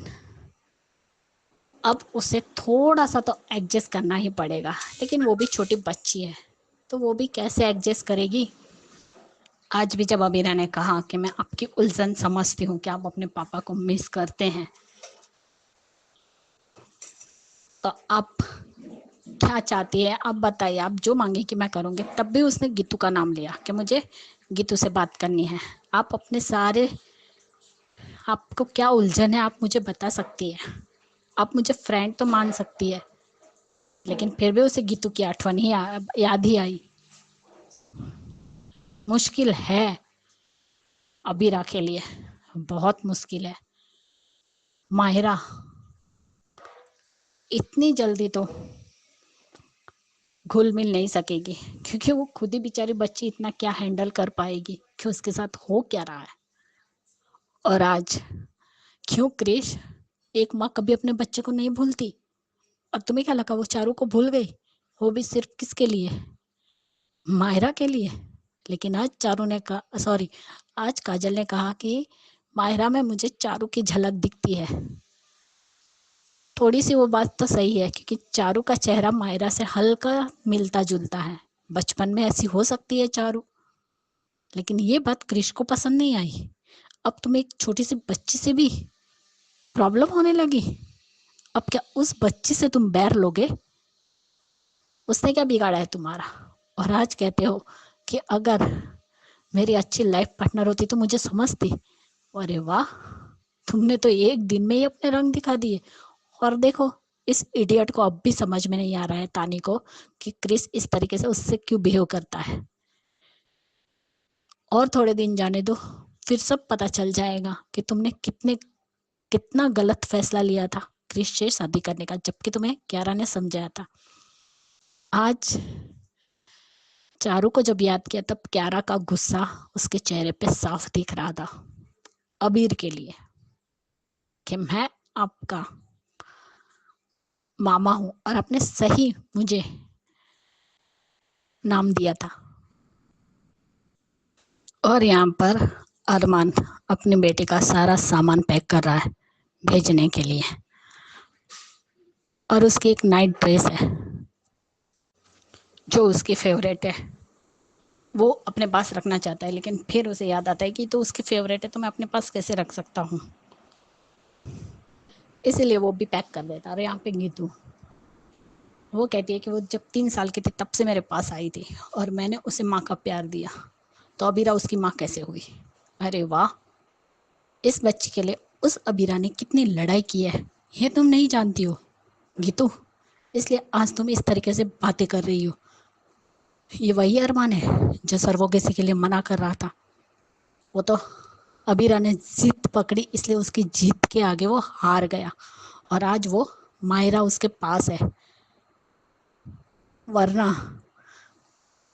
अब उसे थोड़ा सा तो एडजस्ट करना ही पड़ेगा। लेकिन वो भी छोटी बच्ची है, तो वो भी कैसे एडजस्ट करेगी। आज भी जब अबीरा ने कहा कि मैं आपकी उलझन समझती हूँ कि आप अपने पापा को मिस करते हैं, तो आप क्या चाहती है, आप बताइए, आप जो मांगे कि मैं करूँगी। तब भी उसने गीतू का नाम लिया कि मुझे गीतू से बात करनी है। आप अपने सारे, आपको क्या उलझन है आप मुझे बता सकती है। आप मुझे फ्रेंड तो मान सकती है, लेकिन फिर भी उसे गीतू की आठवण ही याद ही आई। मुश्किल है अबीरा के लिए, बहुत मुश्किल है। माहिरा इतनी जल्दी तो घुल मिल नहीं सकेगी, क्योंकि वो खुद ही बेचारी बच्ची इतना क्या हैंडल कर पाएगी कि उसके साथ हो क्या रहा है। और आज क्यों क्रिश, एक माँ कभी अपने बच्चे को नहीं भूलती, और तुम्हें क्या लगा वो चारू को भूल गई? वो भी सिर्फ किसके लिए, माहिरा के लिए। लेकिन आज चारू ने कहा, सॉरी, आज काजल ने कहा कि माहिरा में मुझे चारू की झलक दिखती है। थोड़ी सी वो बात तो सही है, क्योंकि चारू का चेहरा माहिरा से हल्का मिलता जुलता है। बचपन में ऐसी हो सकती है चारू, लेकिन ये बात क्रिश को पसंद नहीं आई। अब तुम एक छोटी सी बच्ची से भी प्रॉब्लम होने लगी। अब क्या उस बच्ची से तुम बैर लोगे? उसने क्या बिगाड़ा है तुम्हारा? और आज कहते हो कि अगर मेरी अच्छी लाइफ पार्टनर होती तो मुझे समझती। अरे वाह, तुमने तो एक दिन में ही अपने रंग दिखा दिए। और देखो, इस इडियट को अब भी समझ में नहीं आ रहा है, तानी को, कि क्रिस इस तरीके से उससे क्यों बिहेव करता है। और थोड़े दिन जाने दो, फिर सब पता चल जाएगा कि तुमने कितना गलत फैसला लिया था क्रिस से शादी करने का, जबकि तुम्हें क्यारा ने समझाया था। आज चारू को जब याद किया, तब क्यारा का गुस्सा उसके चेहरे पे साफ दिख रहा था अबीर के लिए, कि मैं आपका मामा हूं और आपने सही मुझे नाम दिया था। और यहाँ पर अरमान अपने बेटे का सारा सामान पैक कर रहा है भेजने के लिए, और उसकी एक नाइट ड्रेस है जो उसकी फेवरेट है, वो अपने पास रखना चाहता है, लेकिन फिर उसे याद आता है कि तो उसकी फेवरेट है तो मैं अपने पास कैसे रख सकता हूँ, इसीलिए वो भी पैक कर देता है। और यहाँ पे गीतू, वो कहती है कि वो जब 3 साल की थी तब से मेरे पास आई थी और मैंने उसे माँ का प्यार दिया, तो अबीरा उसकी माँ कैसे हुई? अरे वाह, इस बच्ची के लिए उस अबीरा ने कितनी लड़ाई की है, ये तुम नहीं जानती हो गीतू, इसलिए आज तुम इस तरीके से बातें कर रही हो। ये वही अरमान है जो सर्वोगेसी के लिए मना कर रहा था। वो तो अबीरा ने जिद पकड़ी, इसलिए उसकी जीत के आगे वो हार गया, और आज वो माहिरा उसके पास है। वरना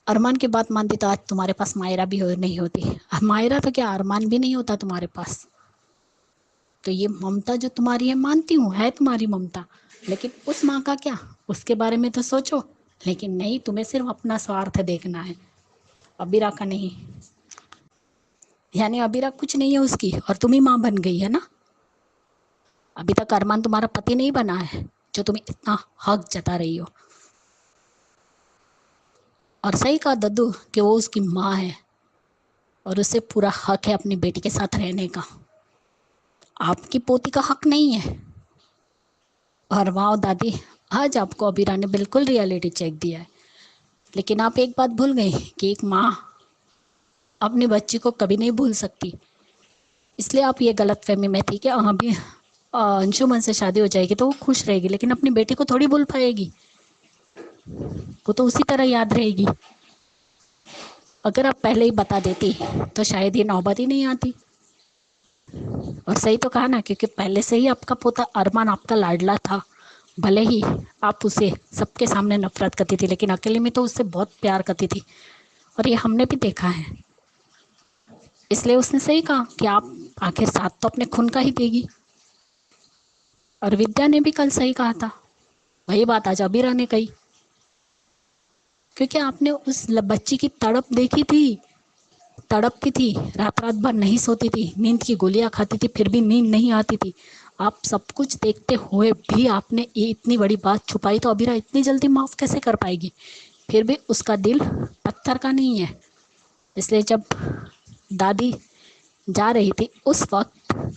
अरमान की बात मानती तो आज तुम्हारे पास माहिरा भी नहीं होती। माहिरा तो क्या, अरमान भी नहीं होता तुम्हारे पास। तो ये ममता जो तुम्हारी है, मानती हूँ है तुम्हारी ममता, लेकिन उस माँ का क्या, उसके बारे में तो सोचो। लेकिन नहीं, तुम्हें सिर्फ अपना स्वार्थ देखना है, अबीरा का नहीं। यानी अबीरा कुछ नहीं है उसकी, और तुम ही माँ बन गई है ना। अभी तक अरमान तुम्हारा पति नहीं बना है, जो तुम्हें इतना हक जता रही हो। और सही कहा दद्दू कि वो उसकी माँ है और उसे पूरा हक है अपनी बेटी के साथ रहने का। आपकी पोती का हक नहीं है। और वाह दादी, आज आपको अबीरा ने बिल्कुल रियलिटी चेक दिया है। लेकिन आप एक बात भूल गई कि एक माँ अपनी बच्ची को कभी नहीं भूल सकती, इसलिए आप ये गलतफहमी में थी कि अंशुमन से शादी हो जाएगी तो वो खुश रहेगी, लेकिन अपनी बेटी को थोड़ी भूल पाएगी, वो तो उसी तरह याद रहेगी। अगर आप पहले ही बता देती तो शायद ये नौबत ही नहीं आती। और सही तो कहा ना, क्योंकि पहले से ही आपका पोता अरमान आपका लाडला था। भले ही आप उसे सबके सामने नफरत करती थी, लेकिन अकेले में तो उससे बहुत प्यार करती थी, और ये हमने भी देखा है। इसलिए उसने सही कहा कि आप आखिर साथ तो अपने खून का ही देगी। और विद्या ने भी कल सही कहा था, वही बात आज अबीरा ने कही, क्योंकि आपने उस बच्ची की तड़प देखी थी, तड़पती थी, रात रात भर नहीं सोती थी, नींद की गोलियां खाती थी, फिर भी नींद नहीं आती थी। आप सब कुछ देखते हुए भी आपने ये इतनी बड़ी बात छुपाई, तो अबीरा इतनी जल्दी माफ कैसे कर पाएगी? फिर भी उसका दिल पत्थर का नहीं है। इसलिए जब दादी जा रही थी उस वक्त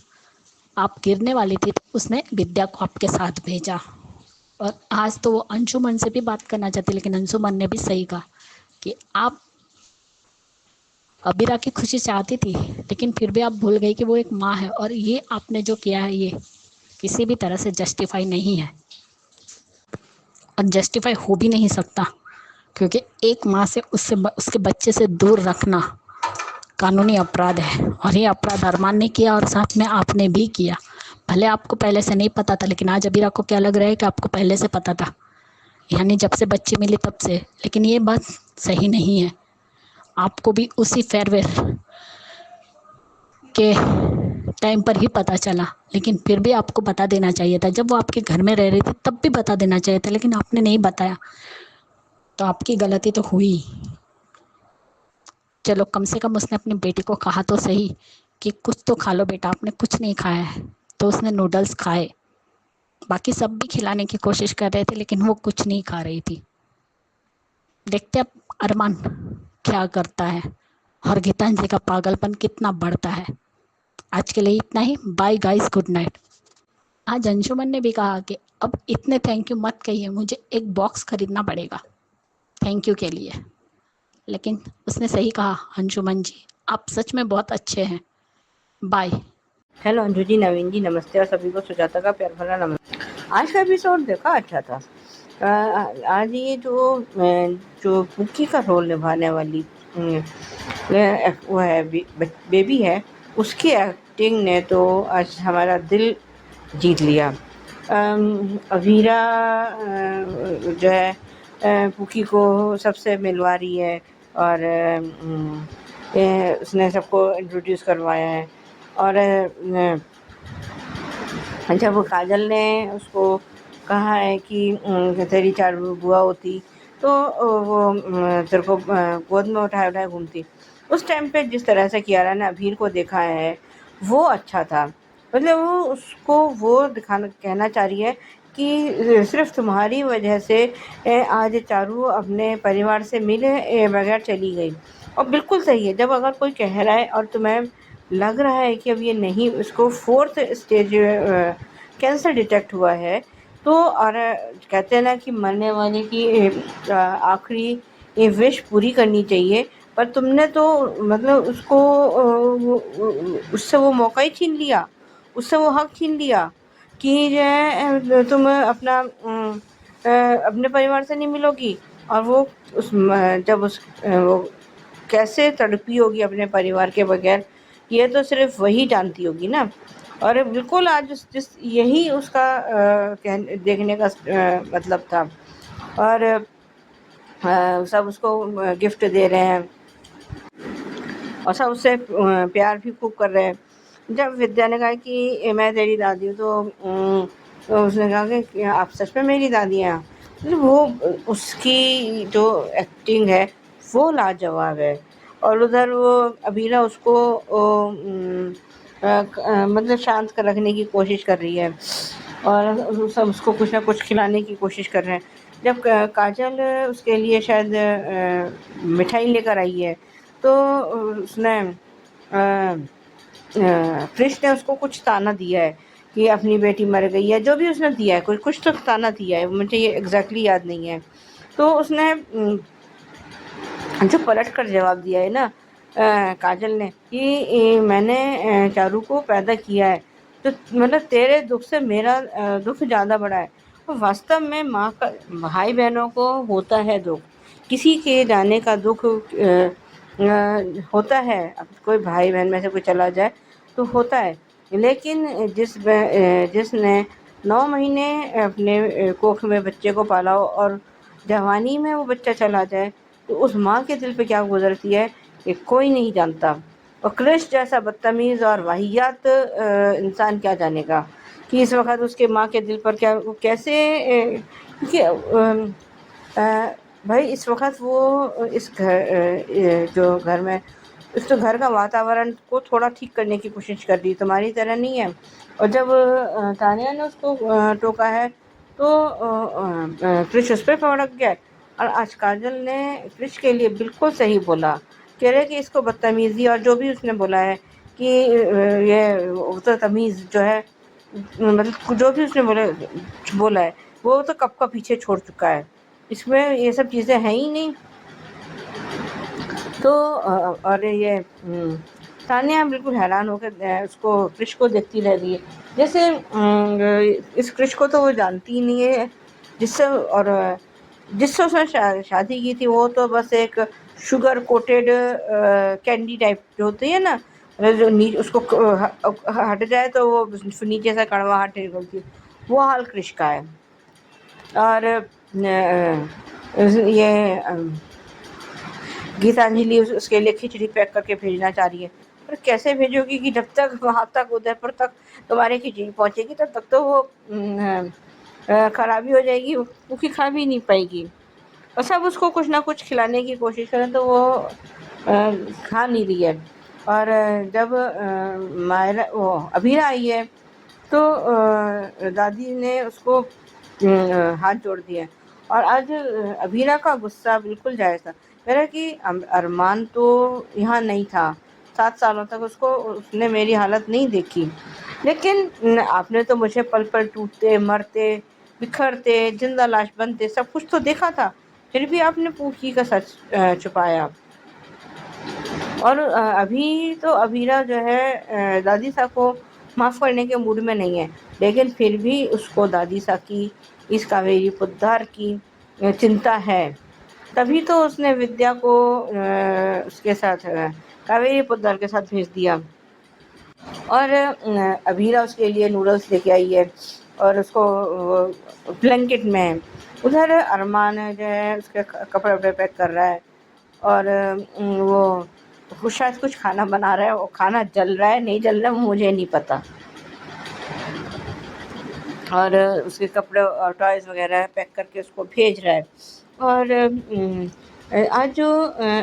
आप गिरने वाली थी, तो उसने विद्या को आपके साथ भेजा। और आज तो वो अंशुमन से भी बात करना चाहती, लेकिन अंशुमन ने भी सही कहा कि आप अबीरा की खुशी चाहती थी, लेकिन फिर भी आप भूल गई कि वो एक माँ है, और ये आपने जो किया है ये किसी भी तरह से जस्टिफाई नहीं है, और जस्टिफाई हो भी नहीं सकता, क्योंकि एक माँ से उसके बच्चे से दूर रखना कानूनी अपराध है, और ये अपराध अरमान ने किया और साथ में आपने भी किया। भले आपको पहले से नहीं पता था, लेकिन आज अबीरा को क्या लग रहा है कि आपको पहले से पता था, यानी जब से बच्ची मिली तब से। लेकिन ये बात सही नहीं है। आपको भी उसी फेयरवेल के टाइम पर ही पता चला, लेकिन फिर भी आपको बता देना चाहिए था। जब वो आपके घर में रह रही थी तब भी बता देना चाहिए था, लेकिन आपने नहीं बताया, तो आपकी गलती तो हुई। चलो, कम से कम उसने अपनी बेटी को कहा तो सही कि कुछ तो खा लो बेटा, आपने कुछ नहीं खाया है, तो उसने नूडल्स खाए। बाकी सब भी खिलाने की कोशिश कर रहे थे, लेकिन वो कुछ नहीं खा रही थी। देखते अब अरमान क्या करता है, और गीतांजलि का पागलपन कितना बढ़ता है। आज के लिए इतना ही। Bye guys, good night. आज अंशुमन ने भी कहा कि अब इतने थैंक यू मत कहिए, मुझे एक बॉक्स खरीदना पड़ेगा थैंक यू के लिए। लेकिन उसने सही कहा, अंशुमन जी आप सच में बहुत अच्छे हैं। बाय। हेलो अंजू जी, नवीन जी, नमस्ते, और सभी को सुजाता का प्यार भरा नमस्ते। आज का एपिसोड देखा, अच्छा था। आज ये जो पुक्की का रोल निभाने वाली वो है बेबी है, उसकी एक्टिंग ने तो आज हमारा दिल जीत लिया। अवीरा जो है पुक्की को सबसे मिलवा रही है, और उसने सबको इंट्रोड्यूस करवाया है। और जब वो काजल ने उसको कहा है कि तेरी चार बुआ होती तो वो तेरे को गोद में उठाए उठाए घूमती, उस टाइम पे जिस तरह से कियारा ने अभीर को देखा है वो अच्छा था। मतलब वो उसको वो दिखाना कहना चाह रही है कि सिर्फ तुम्हारी वजह से आज चारू अपने परिवार से मिले बगैर चली गई। और बिल्कुल सही है, जब अगर कोई कह रहा है और तुम्हें लग रहा है कि अब ये नहीं, उसको 4th स्टेज कैंसर डिटेक्ट हुआ है, तो और कहते हैं ना कि मरने वाले की आखिरी विश पूरी करनी चाहिए, पर तुमने तो मतलब उसको उससे वो मौका ही छीन लिया, उससे वो हक छीन लिया कि जो है तुम अपने परिवार से नहीं मिलोगी। और वो जब वो कैसे तड़पी होगी अपने परिवार के बगैर, ये तो सिर्फ वही जानती होगी ना। और बिल्कुल आज जिस यही उसका देखने का मतलब था। और सब उसको गिफ्ट दे रहे हैं, और सब उससे प्यार भी खूब कर रहे हैं। जब विद्या ने कहा कि मैं तेरी दादी हूँ, तो उसने कहा कि आप सच में मेरी दादी हैं। तो वो उसकी जो एक्टिंग है वो लाजवाब है। और उधर वो अबीरा उसको मतलब शांत कर रखने की कोशिश कर रही है, और सब उसको कुछ ना कुछ खिलाने की कोशिश कर रहे हैं। जब काजल उसके लिए शायद मिठाई लेकर आई है, तो उसने कृष्ण ने उसको कुछ ताना दिया है कि अपनी बेटी मर गई है, जो भी उसने दिया है, कुछ तो ताना दिया है, मुझे ये एग्जैक्टली याद नहीं है। तो उसने जो पलट कर जवाब दिया है ना काजल ने कि मैंने चारू को पैदा किया है, तो मतलब तेरे दुख से मेरा दुख ज़्यादा बड़ा है। तो वास्तव में माँ का भाई बहनों को होता है दुख, किसी के जाने का दुख होता है। अब कोई भाई बहन में से कोई चला जाए तो होता है, लेकिन जिसने 9 महीने अपने कोख में बच्चे को पाला हो और जवानी में वो बच्चा चला जाए, तो उस माँ के दिल पे क्या गुजरती है ये कोई नहीं जानता। और कृष जैसा बदतमीज़ और वाहियात इंसान क्या जानेगा कि इस वक्त उसके माँ के दिल पर क्या वो कैसे क्योंकि भाई इस वक्त वो इस जो घर में इस तो घर का वातावरण को थोड़ा ठीक करने की कोशिश कर रही, तुम्हारी तरह नहीं है। और जब तानिया ने उसको टोका है तो कृष उस पर भड़क गया। और आज काजल ने कृष के लिए बिल्कुल सही बोला, कह रहे कि इसको बदतमीज़ी और जो भी उसने बोला है कि ये तमीज़ जो है, मतलब जो भी उसने बोला है वो तो कब का पीछे छोड़ चुका है, इसमें ये सब चीज़ें हैं ही नहीं। तो और ये तानिया बिल्कुल हैरान होकर उसको कृष को देखती रह गई, जैसे इस कृष को तो वो जानती ही नहीं है, जिससे उसने शादी की थी वो तो बस एक शुगर कोटेड कैंडी टाइप जो होती है ना, जो उसको हट जाए तो वो नीचे से कड़वाहट निकलती है, वो हाल कृष का है। और ये गीतांजलि उसके लिए खिचड़ी पैक करके भेजना चाह रही है, पर कैसे भेजोगी कि जब तक वहाँ तक उदयपुर तक तुम्हारी खिचड़ी पहुँचेगी तब तक तो वो खराबी हो जाएगी, क्योंकि खा भी नहीं पाएगी। और सब उसको कुछ ना कुछ खिलाने की कोशिश करें तो वो खा नहीं रही है। और जब मायरा वो अभीरा आई है तो दादी ने उसको हाथ जोड़ दिए। और आज अभीरा का गुस्सा बिल्कुल जायज़ था, कह रहा कि अरमान तो यहाँ नहीं था, 7 सालों तक उसने मेरी हालत नहीं देखी, लेकिन आपने तो मुझे पल पल टूटते मरते बिखरते जिंदा लाश बनते सब कुछ तो देखा था, फिर भी आपने पूछी का सच छुपाया। और अभी तो अभीरा जो है दादी सा को माफ़ करने के मूड में नहीं है, लेकिन फिर भी उसको दादी सा की इस कावेरी पुद्दार की चिंता है। तभी तो उसने विद्या को उसके साथ कावेरी पुद्दार के साथ भेज दिया। और अभीरा उसके लिए नूडल्स लेके आई है और उसको ब्लैंकेट में, उधर अरमान जो है उसके कपड़े वपड़े पैक कर रहा है और वो शायद कुछ खाना बना रहा है, वो खाना जल रहा है नहीं जल रहा है मुझे नहीं पता। और उसके कपड़े और टॉयज़ वगैरह पैक करके उसको भेज रहा है। और आज जो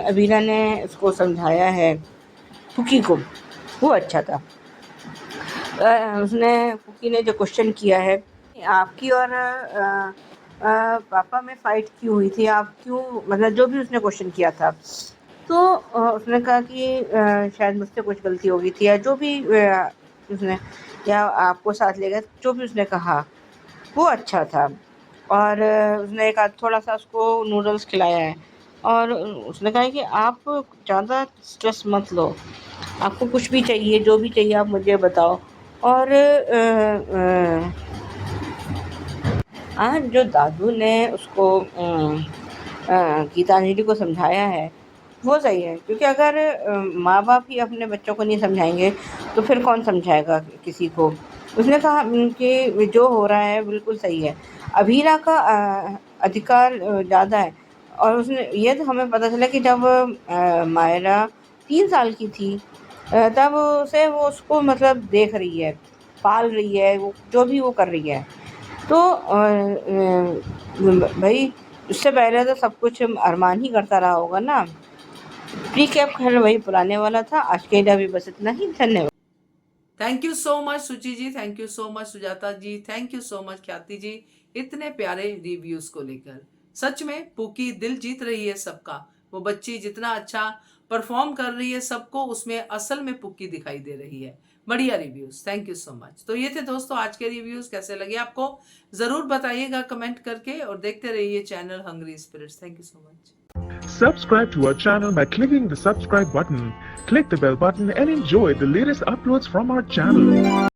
अभीरा ने उसको समझाया है पुकी को, वो अच्छा था। पुकी ने जो क्वेश्चन किया है, आपकी और पापा में फ़ाइट क्यों हुई थी, आप क्यों, मतलब जो भी उसने क्वेश्चन किया था, तो उसने कहा कि शायद मुझसे कुछ गलती हो गई थी, या जो भी उसने, या आपको साथ ले गया, जो भी उसने कहा वो अच्छा था। और उसने एक थोड़ा सा उसको नूडल्स खिलाया है और उसने कहा कि आप ज़्यादा स्ट्रेस मत लो, आपको कुछ भी चाहिए, जो भी चाहिए आप मुझे बताओ। और आज जो दादू ने उसको गीतांजलि को समझाया है वो सही है, क्योंकि अगर माँ बाप ही अपने बच्चों को नहीं समझाएंगे तो फिर कौन समझाएगा किसी को। उसने कहा कि जो हो रहा है बिल्कुल सही है, अभीरा का अधिकार ज़्यादा है। और उसने ये तो हमें पता चला कि जब मायरा 3 साल की थी तब से वो उसको मतलब देख रही है, पाल रही है, वो जो भी वो कर रही है। तो भाई उससे पहले तो सब कुछ अरमान ही करता रहा होगा ना। रिकैप खैर वही पुराने वाला था। आज के लिए अभी बस इतना ही, धन्यवाद। Thank you so much Suchi ji, thank you so much Sujata ji, thank you so much Khyati ji, इतने प्यारे रिव्यूज को लेकर। सच में पुकी दिल जीत रही है सबका, वो बच्ची जितना अच्छा परफॉर्म कर रही है सबको उसमें असल में पुकी दिखाई दे रही है। बढ़िया reviews, thank you so much. तो ये थे दोस्तों आज के रिव्यूज, कैसे लगे आपको जरूर बताइएगा कमेंट करके, और देखते रहिए channel hungry spirits. Thank you so much. Subscribe to our channel by clicking the subscribe button. Click the bell button and enjoy the latest uploads from our channel.